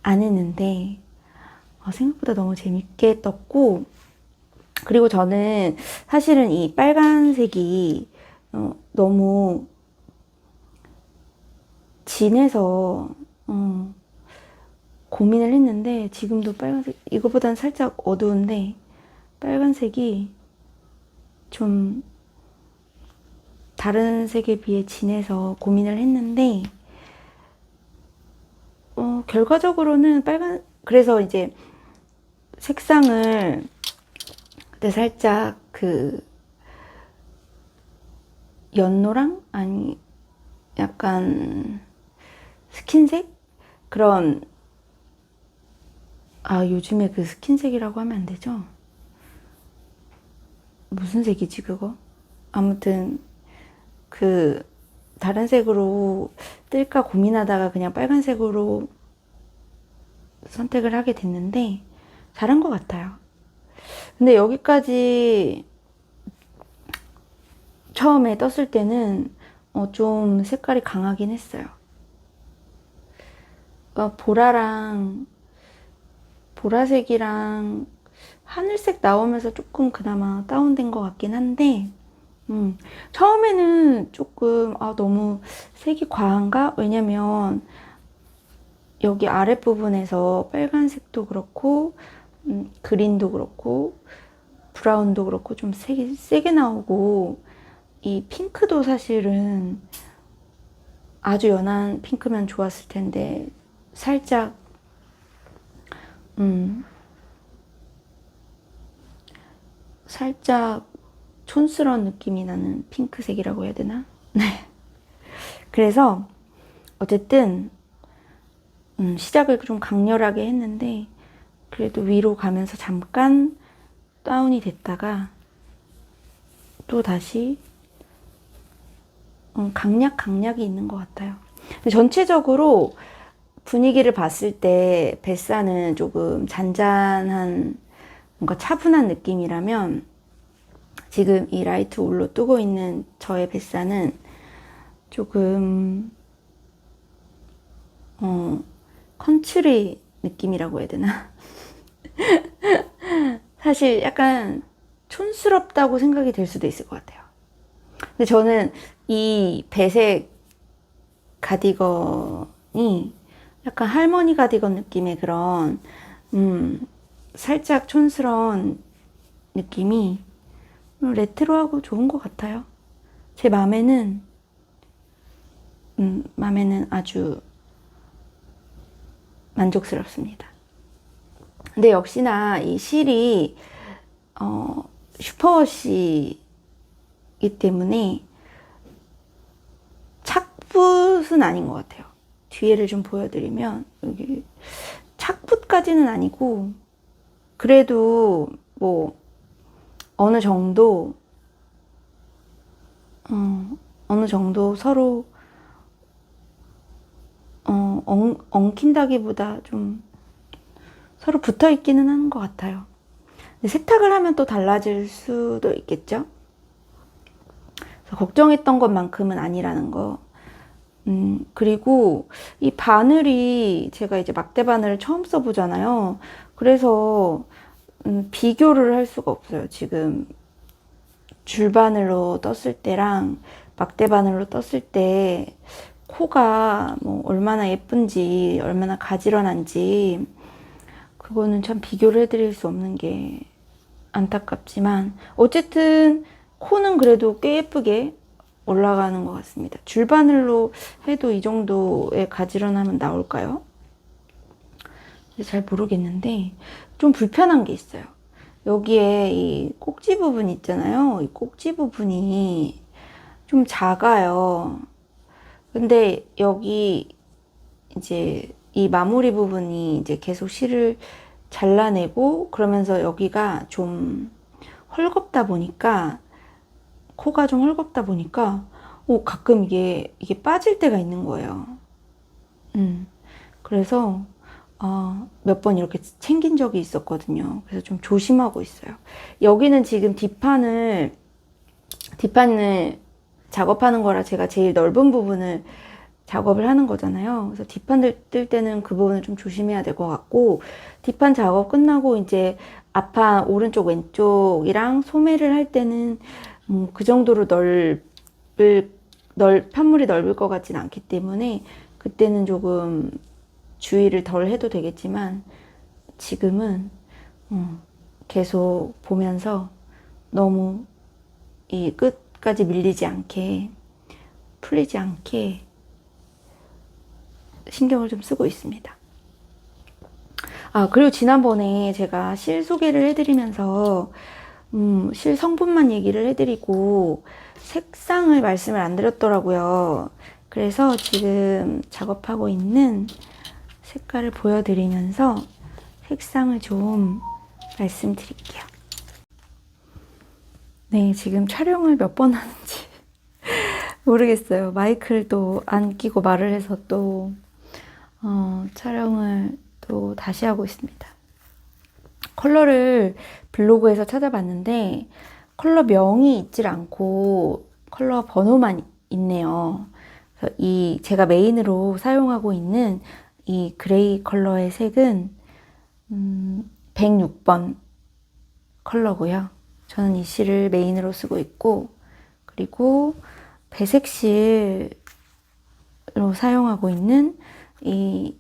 안 했는데 생각보다 너무 재밌게 떴고, 그리고 저는 사실은 이 빨간색이 너무 진해서 고민을 했는데 지금도 빨간색, 이거보다는 살짝 어두운데 빨간색이 좀 다른 색에 비해 진해서 고민을 했는데 결과적으로는 그래서 이제 색상을 그때 살짝 연노랑? 아니, 약간 스킨색? 그런, 요즘에 그 스킨색이라고 하면 안 되죠? 무슨 색이지, 그거? 아무튼, 다른 색으로 뜰까 고민하다가 그냥 빨간색으로 선택을 하게 됐는데, 잘한 것 같아요. 근데 여기까지 처음에 떴을 때는 좀 색깔이 강하긴 했어요. 보라색이랑 하늘색 나오면서 조금 그나마 다운된 것 같긴 한데 처음에는 조금 너무 색이 과한가? 왜냐면 여기 아랫부분에서 빨간색도 그렇고 그린도 그렇고 브라운도 그렇고 좀 색이 세게 나오고, 이 핑크도 사실은 아주 연한 핑크면 좋았을 텐데 살짝 살짝 촌스러운 느낌이 나는 핑크색이라고 해야 되나? 네. 그래서 어쨌든 시작을 좀 강렬하게 했는데 그래도 위로 가면서 잠깐 다운이 됐다가 또 다시 강약이 있는 것 같아요. 근데 전체적으로 분위기를 봤을 때 뱃사는 조금 잔잔한 뭔가 차분한 느낌이라면 지금 이 라이트 울로 뜨고 있는 저의 뱃사는 조금 컨츄리 느낌이라고 해야 되나? 사실 약간 촌스럽다고 생각이 될 수도 있을 것 같아요. 근데 저는 이 배색 가디건이 약간 할머니 가디건 느낌의 그런 살짝 촌스러운 느낌이 레트로하고 좋은 것 같아요. 제 마음에는 아주 만족스럽습니다. 근데 역시나 이 실이 슈퍼워시이기 때문에 착붙은 아닌 것 같아요. 뒤에를 좀 보여드리면 여기 착붙까지는 아니고 그래도 뭐 어느 정도 서로 엉킨다기보다 좀 서로 붙어 있기는 하는 것 같아요. 근데 세탁을 하면 또 달라질 수도 있겠죠? 그래서 걱정했던 것만큼은 아니라는 거. 그리고 이 바늘이 제가 이제 막대 바늘을 처음 써보잖아요. 그래서 비교를 할 수가 없어요. 지금 줄바늘로 떴을 때랑 막대 바늘로 떴을 때 코가 뭐 얼마나 예쁜지 얼마나 가지런한지 그거는 참 비교를 해드릴 수 없는 게 안타깝지만 어쨌든 코는 그래도 꽤 예쁘게 올라가는 것 같습니다. 줄바늘로 해도 이 정도의 가지런함은 나올까요? 잘 모르겠는데 좀 불편한 게 있어요. 여기에 이 꼭지 부분 있잖아요. 이 꼭지 부분이 좀 작아요. 근데 여기 이제 이 마무리 부분이 이제 계속 실을 잘라내고 그러면서 여기가 좀 헐겁다 보니까 코가 좀 헐겁다 보니까 가끔 이게 빠질 때가 있는 거예요. 그래서 몇 번 이렇게 챙긴 적이 있었거든요. 그래서 좀 조심하고 있어요. 여기는 지금 뒷판을 작업하는 거라 제가 제일 넓은 부분을 작업을 하는 거잖아요. 그래서 뒷판 뜰 때는 그 부분을 좀 조심해야 될 것 같고, 뒷판 작업 끝나고 이제 앞판 오른쪽 왼쪽이랑 소매를 할 때는 그 정도로 편물이 넓을 것 같진 않기 때문에 그때는 조금 주의를 덜 해도 되겠지만 지금은 계속 보면서 너무 이 끝까지 밀리지 않게 풀리지 않게 신경을 좀 쓰고 있습니다. 그리고 지난번에 제가 실 소개를 해드리면서 실 성분만 얘기를 해드리고 색상을 말씀을 안 드렸더라고요. 그래서 지금 작업하고 있는 색깔을 보여드리면서 색상을 좀 말씀드릴게요. 네, 지금 촬영을 몇 번 하는지 모르겠어요. 마이크를 또 안 끼고 말을 해서 또 촬영을 또 다시 하고 있습니다. 컬러를 블로그에서 찾아봤는데 컬러 명이 있질 않고 컬러 번호만 있네요. 그래서 제가 메인으로 사용하고 있는 이 그레이 컬러의 색은 106번 컬러고요. 저는 이 실을 메인으로 쓰고 있고, 그리고 배색 실로 사용하고 있는 이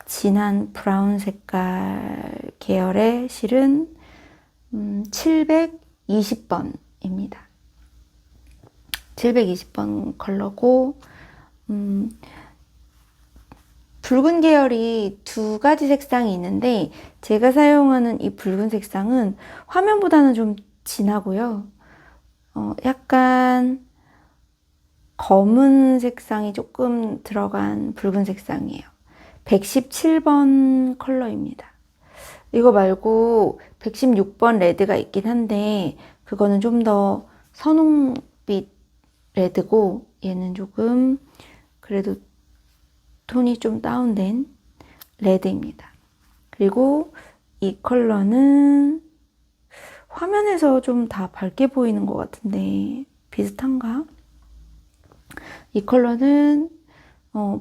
진한 브라운 색깔 계열의 실은 720번입니다. 720번 컬러고 붉은 계열이 두 가지 색상이 있는데 제가 사용하는 이 붉은 색상은 화면보다는 좀 진하고요. 약간 검은 색상이 조금 들어간 붉은 색상이에요. 117번 컬러입니다. 이거 말고 116번 레드가 있긴 한데 그거는 좀 더 선홍빛 레드고 얘는 조금 그래도 톤이 좀 다운된 레드입니다. 그리고 이 컬러는 화면에서 좀 다 밝게 보이는 것 같은데 비슷한가? 이 컬러는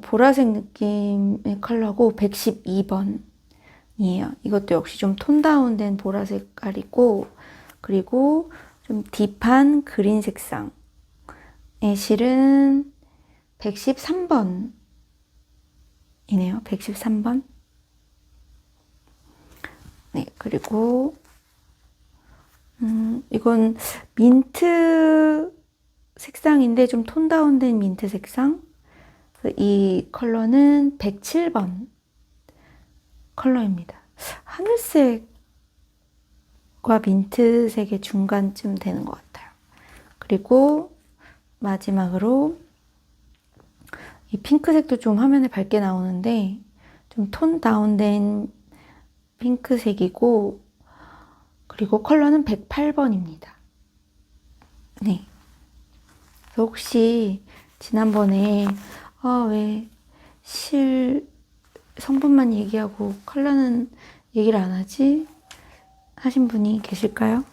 보라색 느낌의 컬러고 112번이에요. 이것도 역시 좀 톤 다운된 보라 색깔이고, 그리고 좀 딥한 그린 색상의 실은 113번이네요. 113번. 네, 그리고 이건 민트 색상인데 좀 톤 다운된 민트 색상. 이 컬러는 107번 컬러입니다. 하늘색과 민트색의 중간쯤 되는 것 같아요. 그리고 마지막으로 이 핑크색도 좀 화면에 밝게 나오는데 좀 톤 다운된 핑크색이고, 그리고 컬러는 108번입니다. 네. 그래서 혹시 지난번에 왜 실 성분만 얘기하고 컬러는 얘기를 안 하지? 하신 분이 계실까요?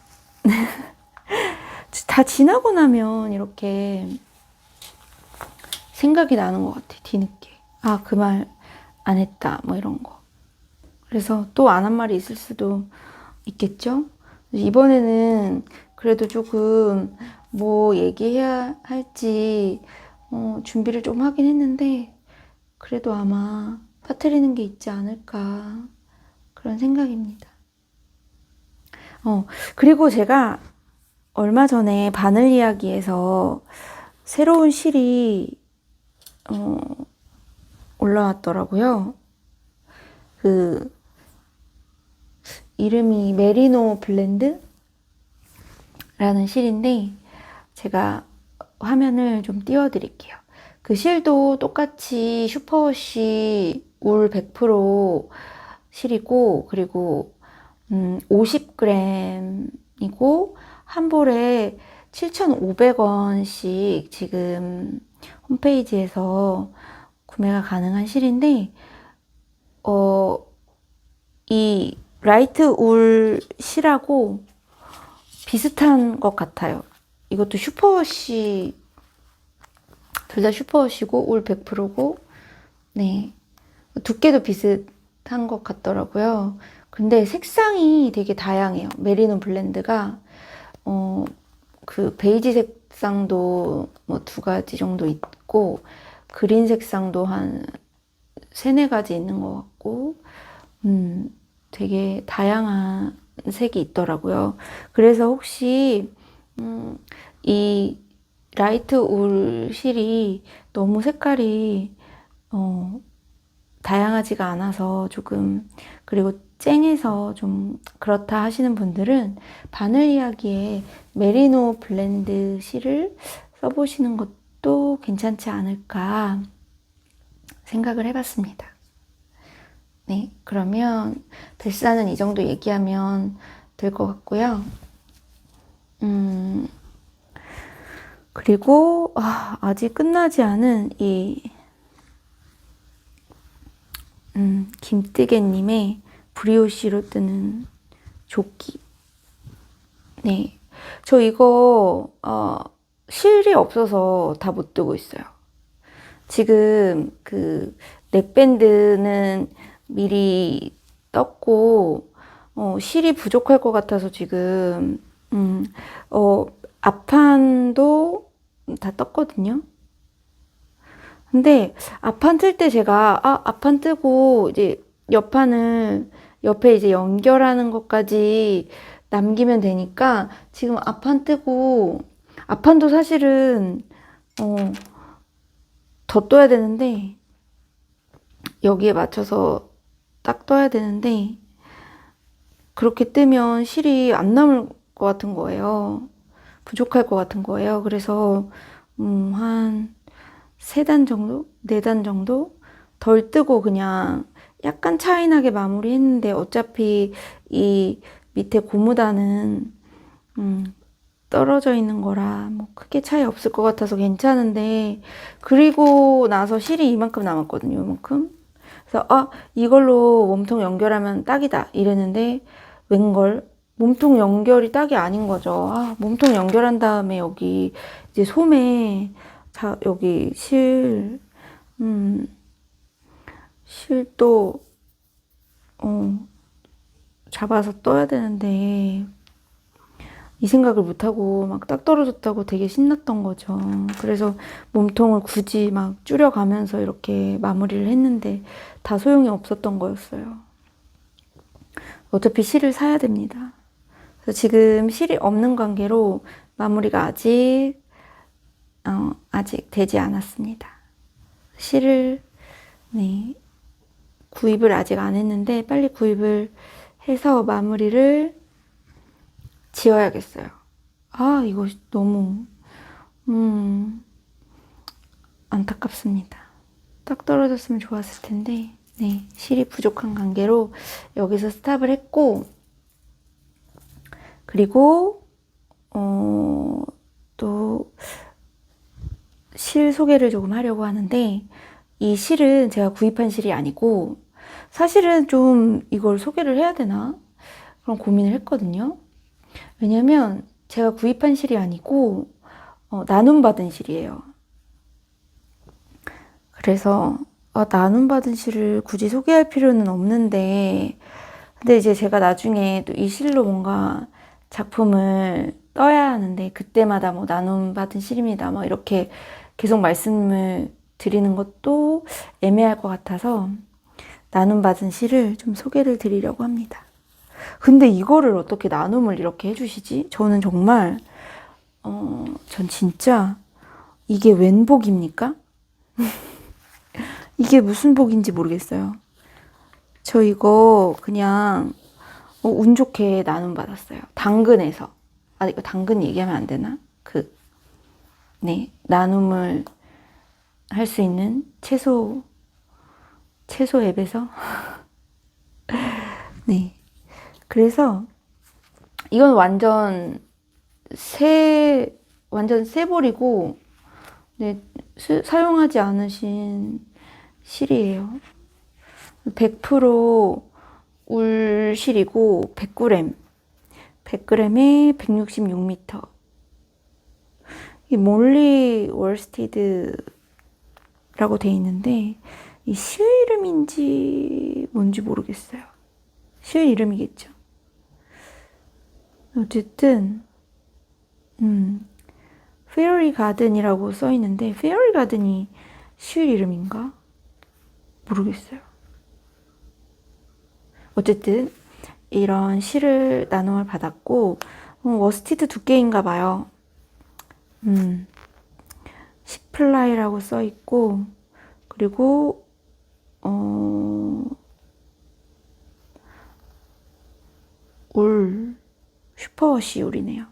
다 지나고 나면 이렇게 생각이 나는 것 같아, 뒤늦게. 그 말 안 했다, 뭐 이런 거. 그래서 또 안 한 말이 있을 수도 있겠죠? 이번에는 그래도 조금 뭐 얘기해야 할지 준비를 좀 하긴 했는데, 그래도 아마 빠뜨리는 게 있지 않을까, 그런 생각입니다. 그리고 제가 얼마 전에 바늘 이야기에서 새로운 실이 올라왔더라고요. 그 이름이 메리노 블렌드라는 실인데, 제가 화면을 좀 띄워드릴게요. 그 실도 똑같이 슈퍼워시 울 100% 실이고, 그리고 50g이고 한 볼에 7,500원씩 지금 홈페이지에서 구매가 가능한 실인데, 이 라이트 울 실하고 비슷한 것 같아요. 이것도 슈퍼워시, 둘 다 슈퍼워시고 울 100%고, 네, 두께도 비슷한 것 같더라고요. 근데 색상이 되게 다양해요. 메리노 블렌드가 그 베이지 색상도 뭐 2가지 정도 있고, 그린 색상도 한 3-4가지 있는 것 같고, 되게 다양한 색이 있더라고요. 그래서 혹시 이 라이트 울 실이 너무 색깔이 다양하지가 않아서 조금, 그리고 쨍해서 좀 그렇다 하시는 분들은 바늘 이야기에 메리노 블렌드 실을 써보시는 것도 괜찮지 않을까 생각을 해봤습니다. 네, 그러면 뱃살은 이 정도 얘기하면 될 것 같고요. 그리고 아직 끝나지 않은 이 김뜨개님의 브리오시로 뜨는 조끼. 네, 저 이거 실이 없어서 다 못 뜨고 있어요. 지금 그 넥밴드는 미리 떴고, 실이 부족할 것 같아서 지금 앞판도 다 떴거든요. 근데 앞판 틀 때 제가 앞판 뜨고 이제 옆판을 옆에 이제 연결하는 것까지 남기면 되니까, 지금 앞판 뜨고, 앞판도 사실은 더 떠야 되는데, 여기에 맞춰서 딱 떠야 되는데, 그렇게 뜨면 실이 안 남을 것 같은 거예요. 부족할 것 같은 거예요. 그래서 한 3단 정도? 4단 정도? 덜 뜨고 그냥 약간 차이나게 마무리했는데, 어차피 이 밑에 고무단은 떨어져 있는 거라 뭐 크게 차이 없을 것 같아서 괜찮은데, 그리고 나서 실이 이만큼 남았거든요. 이만큼. 그래서 이걸로 몸통 연결하면 딱이다 이랬는데, 웬걸 몸통 연결이 딱이 아닌 거죠. 몸통 연결한 다음에 여기 이제 소매, 여기 실도 잡아서 떠야 되는데, 이 생각을 못하고 막 딱 떨어졌다고 되게 신났던 거죠. 그래서 몸통을 굳이 막 줄여가면서 이렇게 마무리를 했는데 다 소용이 없었던 거였어요. 어차피 실을 사야 됩니다. 그래서 지금 실이 없는 관계로 마무리가 아직 아직 되지 않았습니다. 실을 네, 구입을 아직 안 했는데 빨리 구입을 해서 마무리를 지어야겠어요. 아, 이거 너무 안타깝습니다. 딱 떨어졌으면 좋았을 텐데 네, 실이 부족한 관계로 여기서 스탑을 했고, 그리고 또 실 소개를 조금 하려고 하는데, 이 실은 제가 구입한 실이 아니고 사실은 좀 이걸 소개를 해야 되나 그런 고민을 했거든요. 왜냐면 제가 구입한 실이 아니고 나눔받은 실이에요. 그래서 나눔받은 실을 굳이 소개할 필요는 없는데, 근데 이제 제가 나중에 또 이 실로 뭔가 작품을 떠야 하는데 그때마다 뭐 나눔받은 실입니다 뭐 이렇게 계속 말씀을 드리는 것도 애매할 것 같아서 나눔받은 실을 좀 소개를 드리려고 합니다. 근데 이거를 어떻게 나눔을 이렇게 해주시지? 저는 정말 전 진짜 이게 웬 복입니까? 이게 무슨 복인지 모르겠어요. 저 이거 그냥 운 좋게 나눔 받았어요. 당근에서. 이거 당근 얘기하면 안 되나? 네, 나눔을 할 수 있는 채소 앱에서. 네. 그래서 이건 완전 새 볼이고, 네, 사용하지 않으신 실이에요. 100% 울실이고 100g, 100g에 166m. 이 몰리 월스티드라고 돼 있는데 이 실 이름인지 뭔지 모르겠어요. 실 이름이겠죠. 어쨌든 페어리 가든이라고 써 있는데 페어리 가든이 실 이름인가? 모르겠어요. 어쨌든 이런 실을 나눔을 받았고, 워스티드 두께인가 봐요. 10플라이라고 써 있고, 그리고 울 슈퍼워시 울이네요.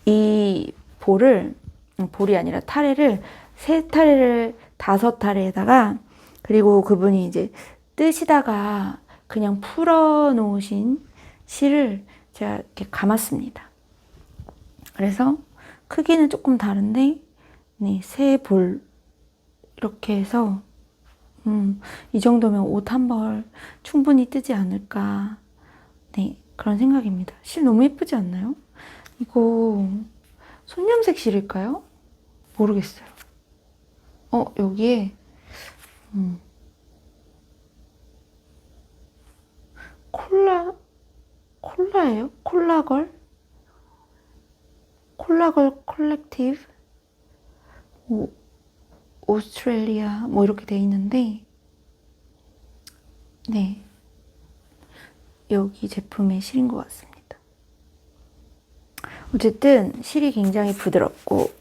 이 볼이 아니라 타레를, 세 타레를 5타레에다가, 그리고 그분이 이제 뜨시다가 그냥 풀어 놓으신 실을 제가 이렇게 감았습니다. 그래서 크기는 조금 다른데, 네, 세 볼 이렇게 해서 이 정도면 옷 한 벌 충분히 뜨지 않을까, 네, 그런 생각입니다. 실 너무 예쁘지 않나요? 이거 손염색 실일까요? 모르겠어요. 여기에 콜라예요? 콜라걸 컬렉티브 오스트레일리아 뭐 이렇게 돼 있는데, 네, 여기 제품의 실인 것 같습니다. 어쨌든 실이 굉장히 부드럽고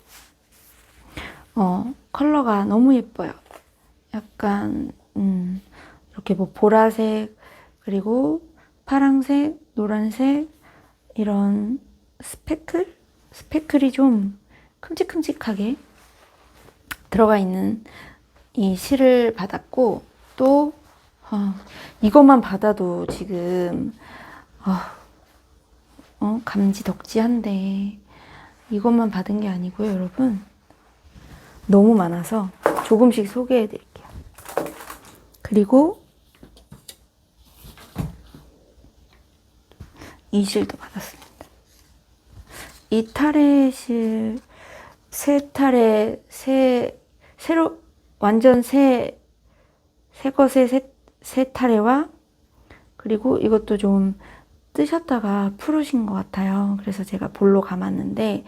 컬러가 너무 예뻐요. 약간 이렇게 뭐 보라색, 그리고 파랑색, 노란색, 이런 스페클이 좀 큼직큼직하게 들어가 있는 이 실을 받았고, 또 이것만 받아도 지금 감지덕지한데, 이것만 받은 게 아니고요, 여러분. 너무 많아서 조금씩 소개해 드릴게요. 그리고 이 실도 받았습니다. 이 타레 실, 새로, 완전 새 것의 새 타레와, 그리고 이것도 좀 뜨셨다가 푸르신 것 같아요. 그래서 제가 볼로 감았는데,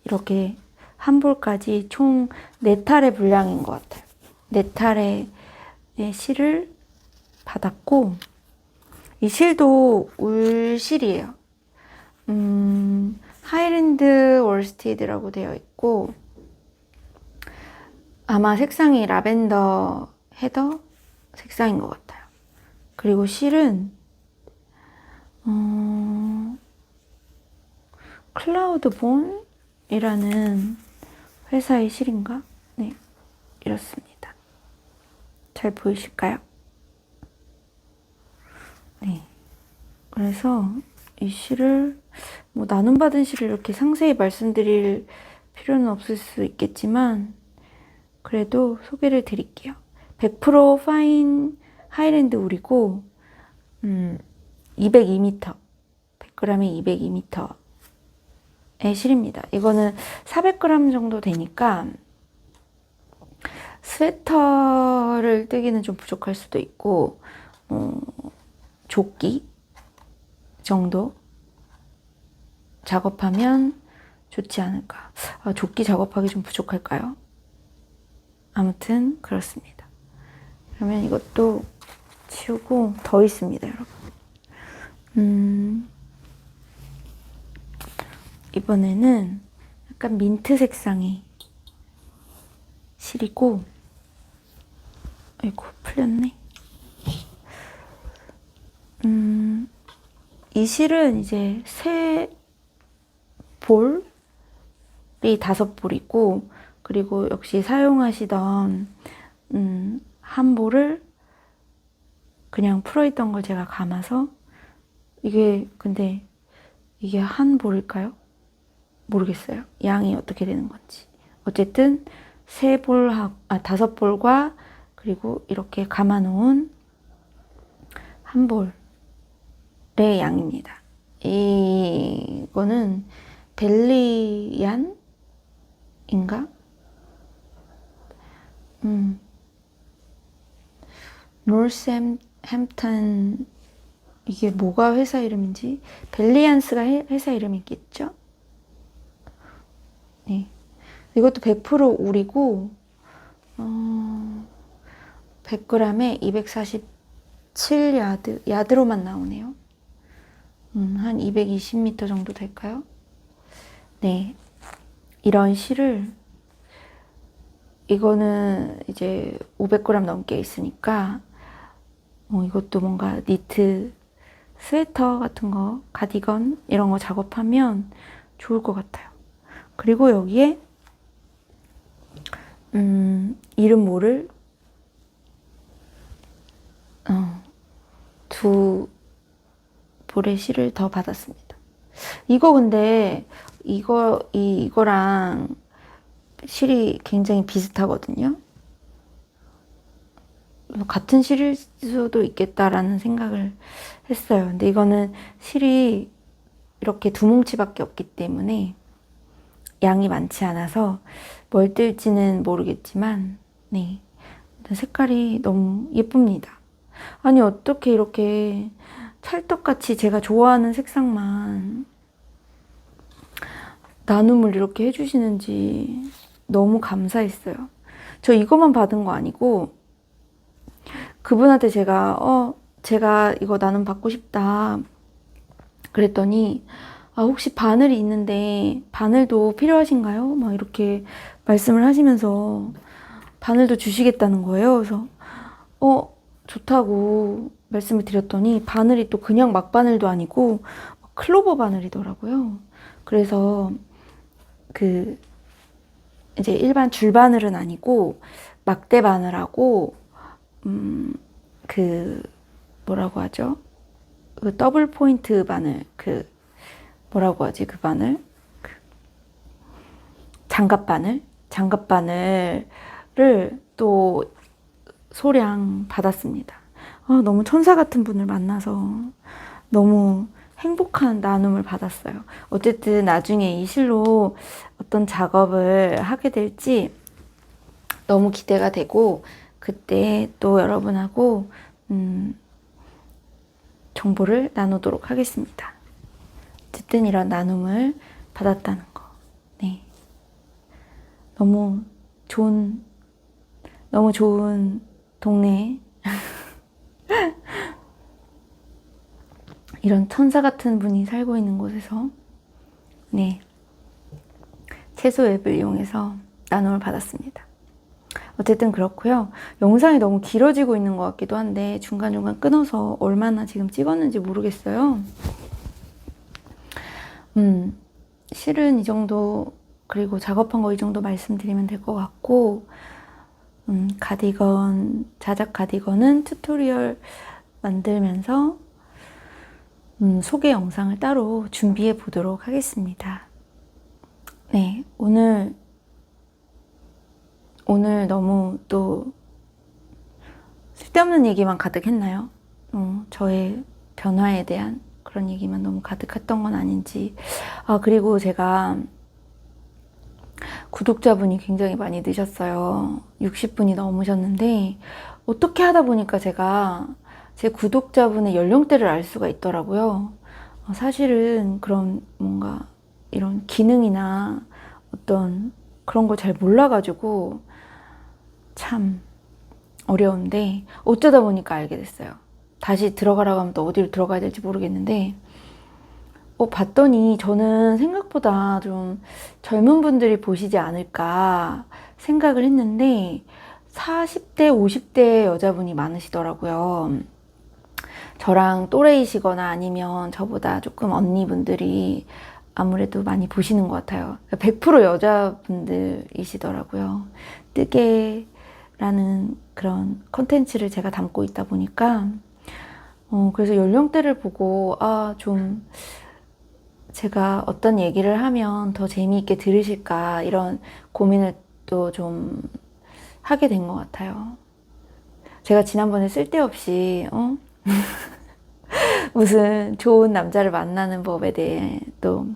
이렇게 한 볼까지 총 4타레 분량인 것 같아요. 4타레의 실을 받았고, 이 실도 울 실이에요. 하이랜드 월스티드라고 되어 있고, 아마 색상이 라벤더 헤더 색상인 것 같아요. 그리고 실은 클라우드본이라는 회사의 실인가? 네, 이렇습니다. 잘 보이실까요? 네. 그래서 이 실을 뭐 나눔받은 실을 이렇게 상세히 말씀드릴 필요는 없을 수 있겠지만 그래도 소개를 드릴게요. 100% 파인 하이랜드 울이고 202m 100g에 202m의 실입니다. 이거는 400g 정도 되니까 스웨터를 뜨기는 좀 부족할 수도 있고 조끼 정도 작업하면 좋지 않을까. 조끼 작업하기 좀 부족할까요? 아무튼 그렇습니다. 그러면 이것도 치우고 더 있습니다, 여러분. 이번에는 약간 민트 색상의 실이고, 아이고 풀렸네. 이 실은 이제 세 볼이 5볼이고, 그리고 역시 사용하시던 한 볼을 그냥 풀어있던 걸 제가 감아서, 근데 이게 한 볼일까요? 모르겠어요. 양이 어떻게 되는 건지. 어쨌든 5볼과 그리고 이렇게 감아놓은 한 볼의 양입니다. 이거는 벨리안인가? 노스햄튼, 이게 뭐가 회사 이름인지, 벨리안스가 회사 이름이겠죠? 네. 이것도 100% 울이고 100g에 247야드, 야드로만 나오네요. 한 220m 정도 될까요? 네. 이런 실을, 이거는 이제 500g 넘게 있으니까 이것도 뭔가 니트 스웨터 같은 거, 가디건 이런 거 작업하면 좋을 것 같아요. 그리고 여기에 이름 모를 두 볼의 실을 더 받았습니다. 이거 근데 이거랑 실이 굉장히 비슷하거든요. 같은 실일 수도 있겠다라는 생각을 했어요. 근데 이거는 실이 이렇게 두 뭉치밖에 없기 때문에 양이 많지 않아서 뭘 뜰지는 모르겠지만, 네, 색깔이 너무 예쁩니다. 아니 어떻게 이렇게 찰떡같이 제가 좋아하는 색상만 나눔을 이렇게 해주시는지 너무 감사했어요. 저 이것만 받은 거 아니고 그분한테 제가 이거 나눔 받고 싶다 그랬더니, 혹시 바늘이 있는데 바늘도 필요하신가요? 막 이렇게 말씀을 하시면서 바늘도 주시겠다는 거예요. 그래서 좋다고 말씀을 드렸더니 바늘이 또 그냥 막바늘도 아니고 클로버 바늘이더라고요. 그래서 이제 일반 줄바늘은 아니고 막대 바늘하고 뭐라고 하죠? 그 더블 포인트 바늘, 뭐라고 하지? 그 바늘? 장갑 바늘을 또 소량 받았습니다. 너무 천사 같은 분을 만나서 너무 행복한 나눔을 받았어요. 어쨌든 나중에 이 실로 어떤 작업을 하게 될지 너무 기대가 되고, 그때 또 여러분하고 정보를 나누도록 하겠습니다. 어쨌든 이런 나눔을 받았다는 거. 네. 너무 좋은 동네. 이런 천사 같은 분이 살고 있는 곳에서 네, 채소 앱을 이용해서 나눔을 받았습니다. 어쨌든 그렇고요. 영상이 너무 길어지고 있는 것 같기도 한데 중간중간 끊어서 얼마나 지금 찍었는지 모르겠어요. 실은 이 정도, 그리고 작업한 거 이 정도 말씀드리면 될 것 같고, 가디건, 자작 가디건은 튜토리얼 만들면서 소개 영상을 따로 준비해 보도록 하겠습니다. 네, 오늘 너무 또 쓸데없는 얘기만 가득했나요? 저의 변화에 대한 그런 얘기만 너무 가득했던 건 아닌지. 그리고 제가 구독자분이 굉장히 많이 늦었어요. 60분이 넘으셨는데 어떻게 하다 보니까 제가 제 구독자분의 연령대를 알 수가 있더라고요. 사실은 그런 뭔가 이런 기능이나 어떤 그런 걸 잘 몰라가지고 참 어려운데 어쩌다 보니까 알게 됐어요. 다시 들어가라고 하면 또 어디로 들어가야 될지 모르겠는데 봤더니 저는 생각보다 좀 젊은 분들이 보시지 않을까 생각을 했는데 40대, 50대 여자분이 많으시더라고요. 저랑 또래이시거나 아니면 저보다 조금 언니분들이 아무래도 많이 보시는 것 같아요. 100% 여자분들이시더라고요. 뜨개라는 그런 컨텐츠를 제가 담고 있다 보니까 그래서 연령대를 보고 좀 제가 어떤 얘기를 하면 더 재미있게 들으실까 이런 고민을 또 좀 하게 된 것 같아요. 제가 지난번에 쓸데없이 무슨 좋은 남자를 만나는 법에 대해 또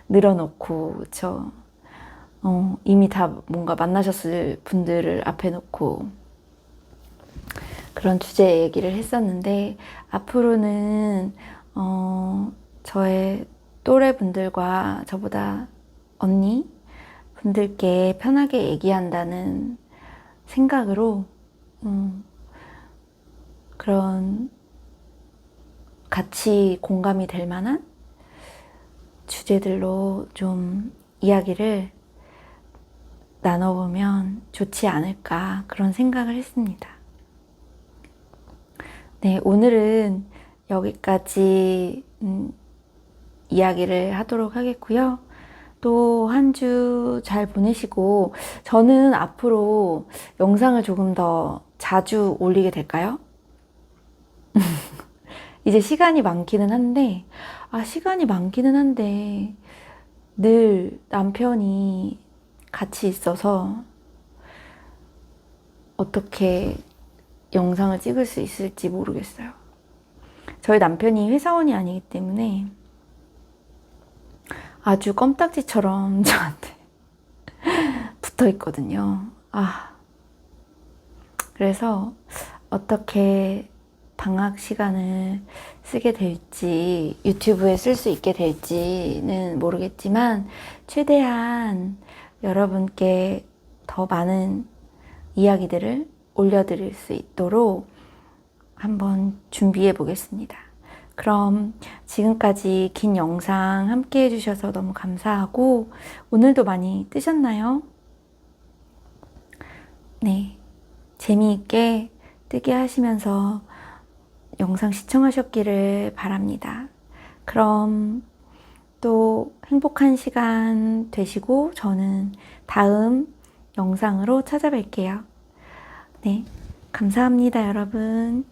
늘어놓고, 그쵸? 이미 다 뭔가 만나셨을 분들을 앞에 놓고 그런 주제 얘기를 했었는데, 앞으로는 저의 또래 분들과 저보다 언니 분들께 편하게 얘기한다는 생각으로 그런 같이 공감이 될 만한 주제들로 좀 이야기를 나눠보면 좋지 않을까 그런 생각을 했습니다. 네, 오늘은 여기까지 이야기를 하도록 하겠고요. 또 한 주 잘 보내시고, 저는 앞으로 영상을 조금 더 자주 올리게 될까요? 이제 시간이 많기는 한데, 늘 남편이 같이 있어서 어떻게 영상을 찍을 수 있을지 모르겠어요. 저희 남편이 회사원이 아니기 때문에 아주 껌딱지처럼 저한테 붙어 있거든요. 그래서 어떻게 방학 시간을 쓰게 될지, 유튜브에 쓸 수 있게 될지는 모르겠지만 최대한 여러분께 더 많은 이야기들을 올려드릴 수 있도록 한번 준비해 보겠습니다. 그럼 지금까지 긴 영상 함께 해주셔서 너무 감사하고, 오늘도 많이 뜨셨나요? 네, 재미있게 뜨게 하시면서 영상 시청하셨기를 바랍니다. 그럼 또 행복한 시간 되시고 저는 다음 영상으로 찾아뵐게요. 네, 감사합니다, 여러분.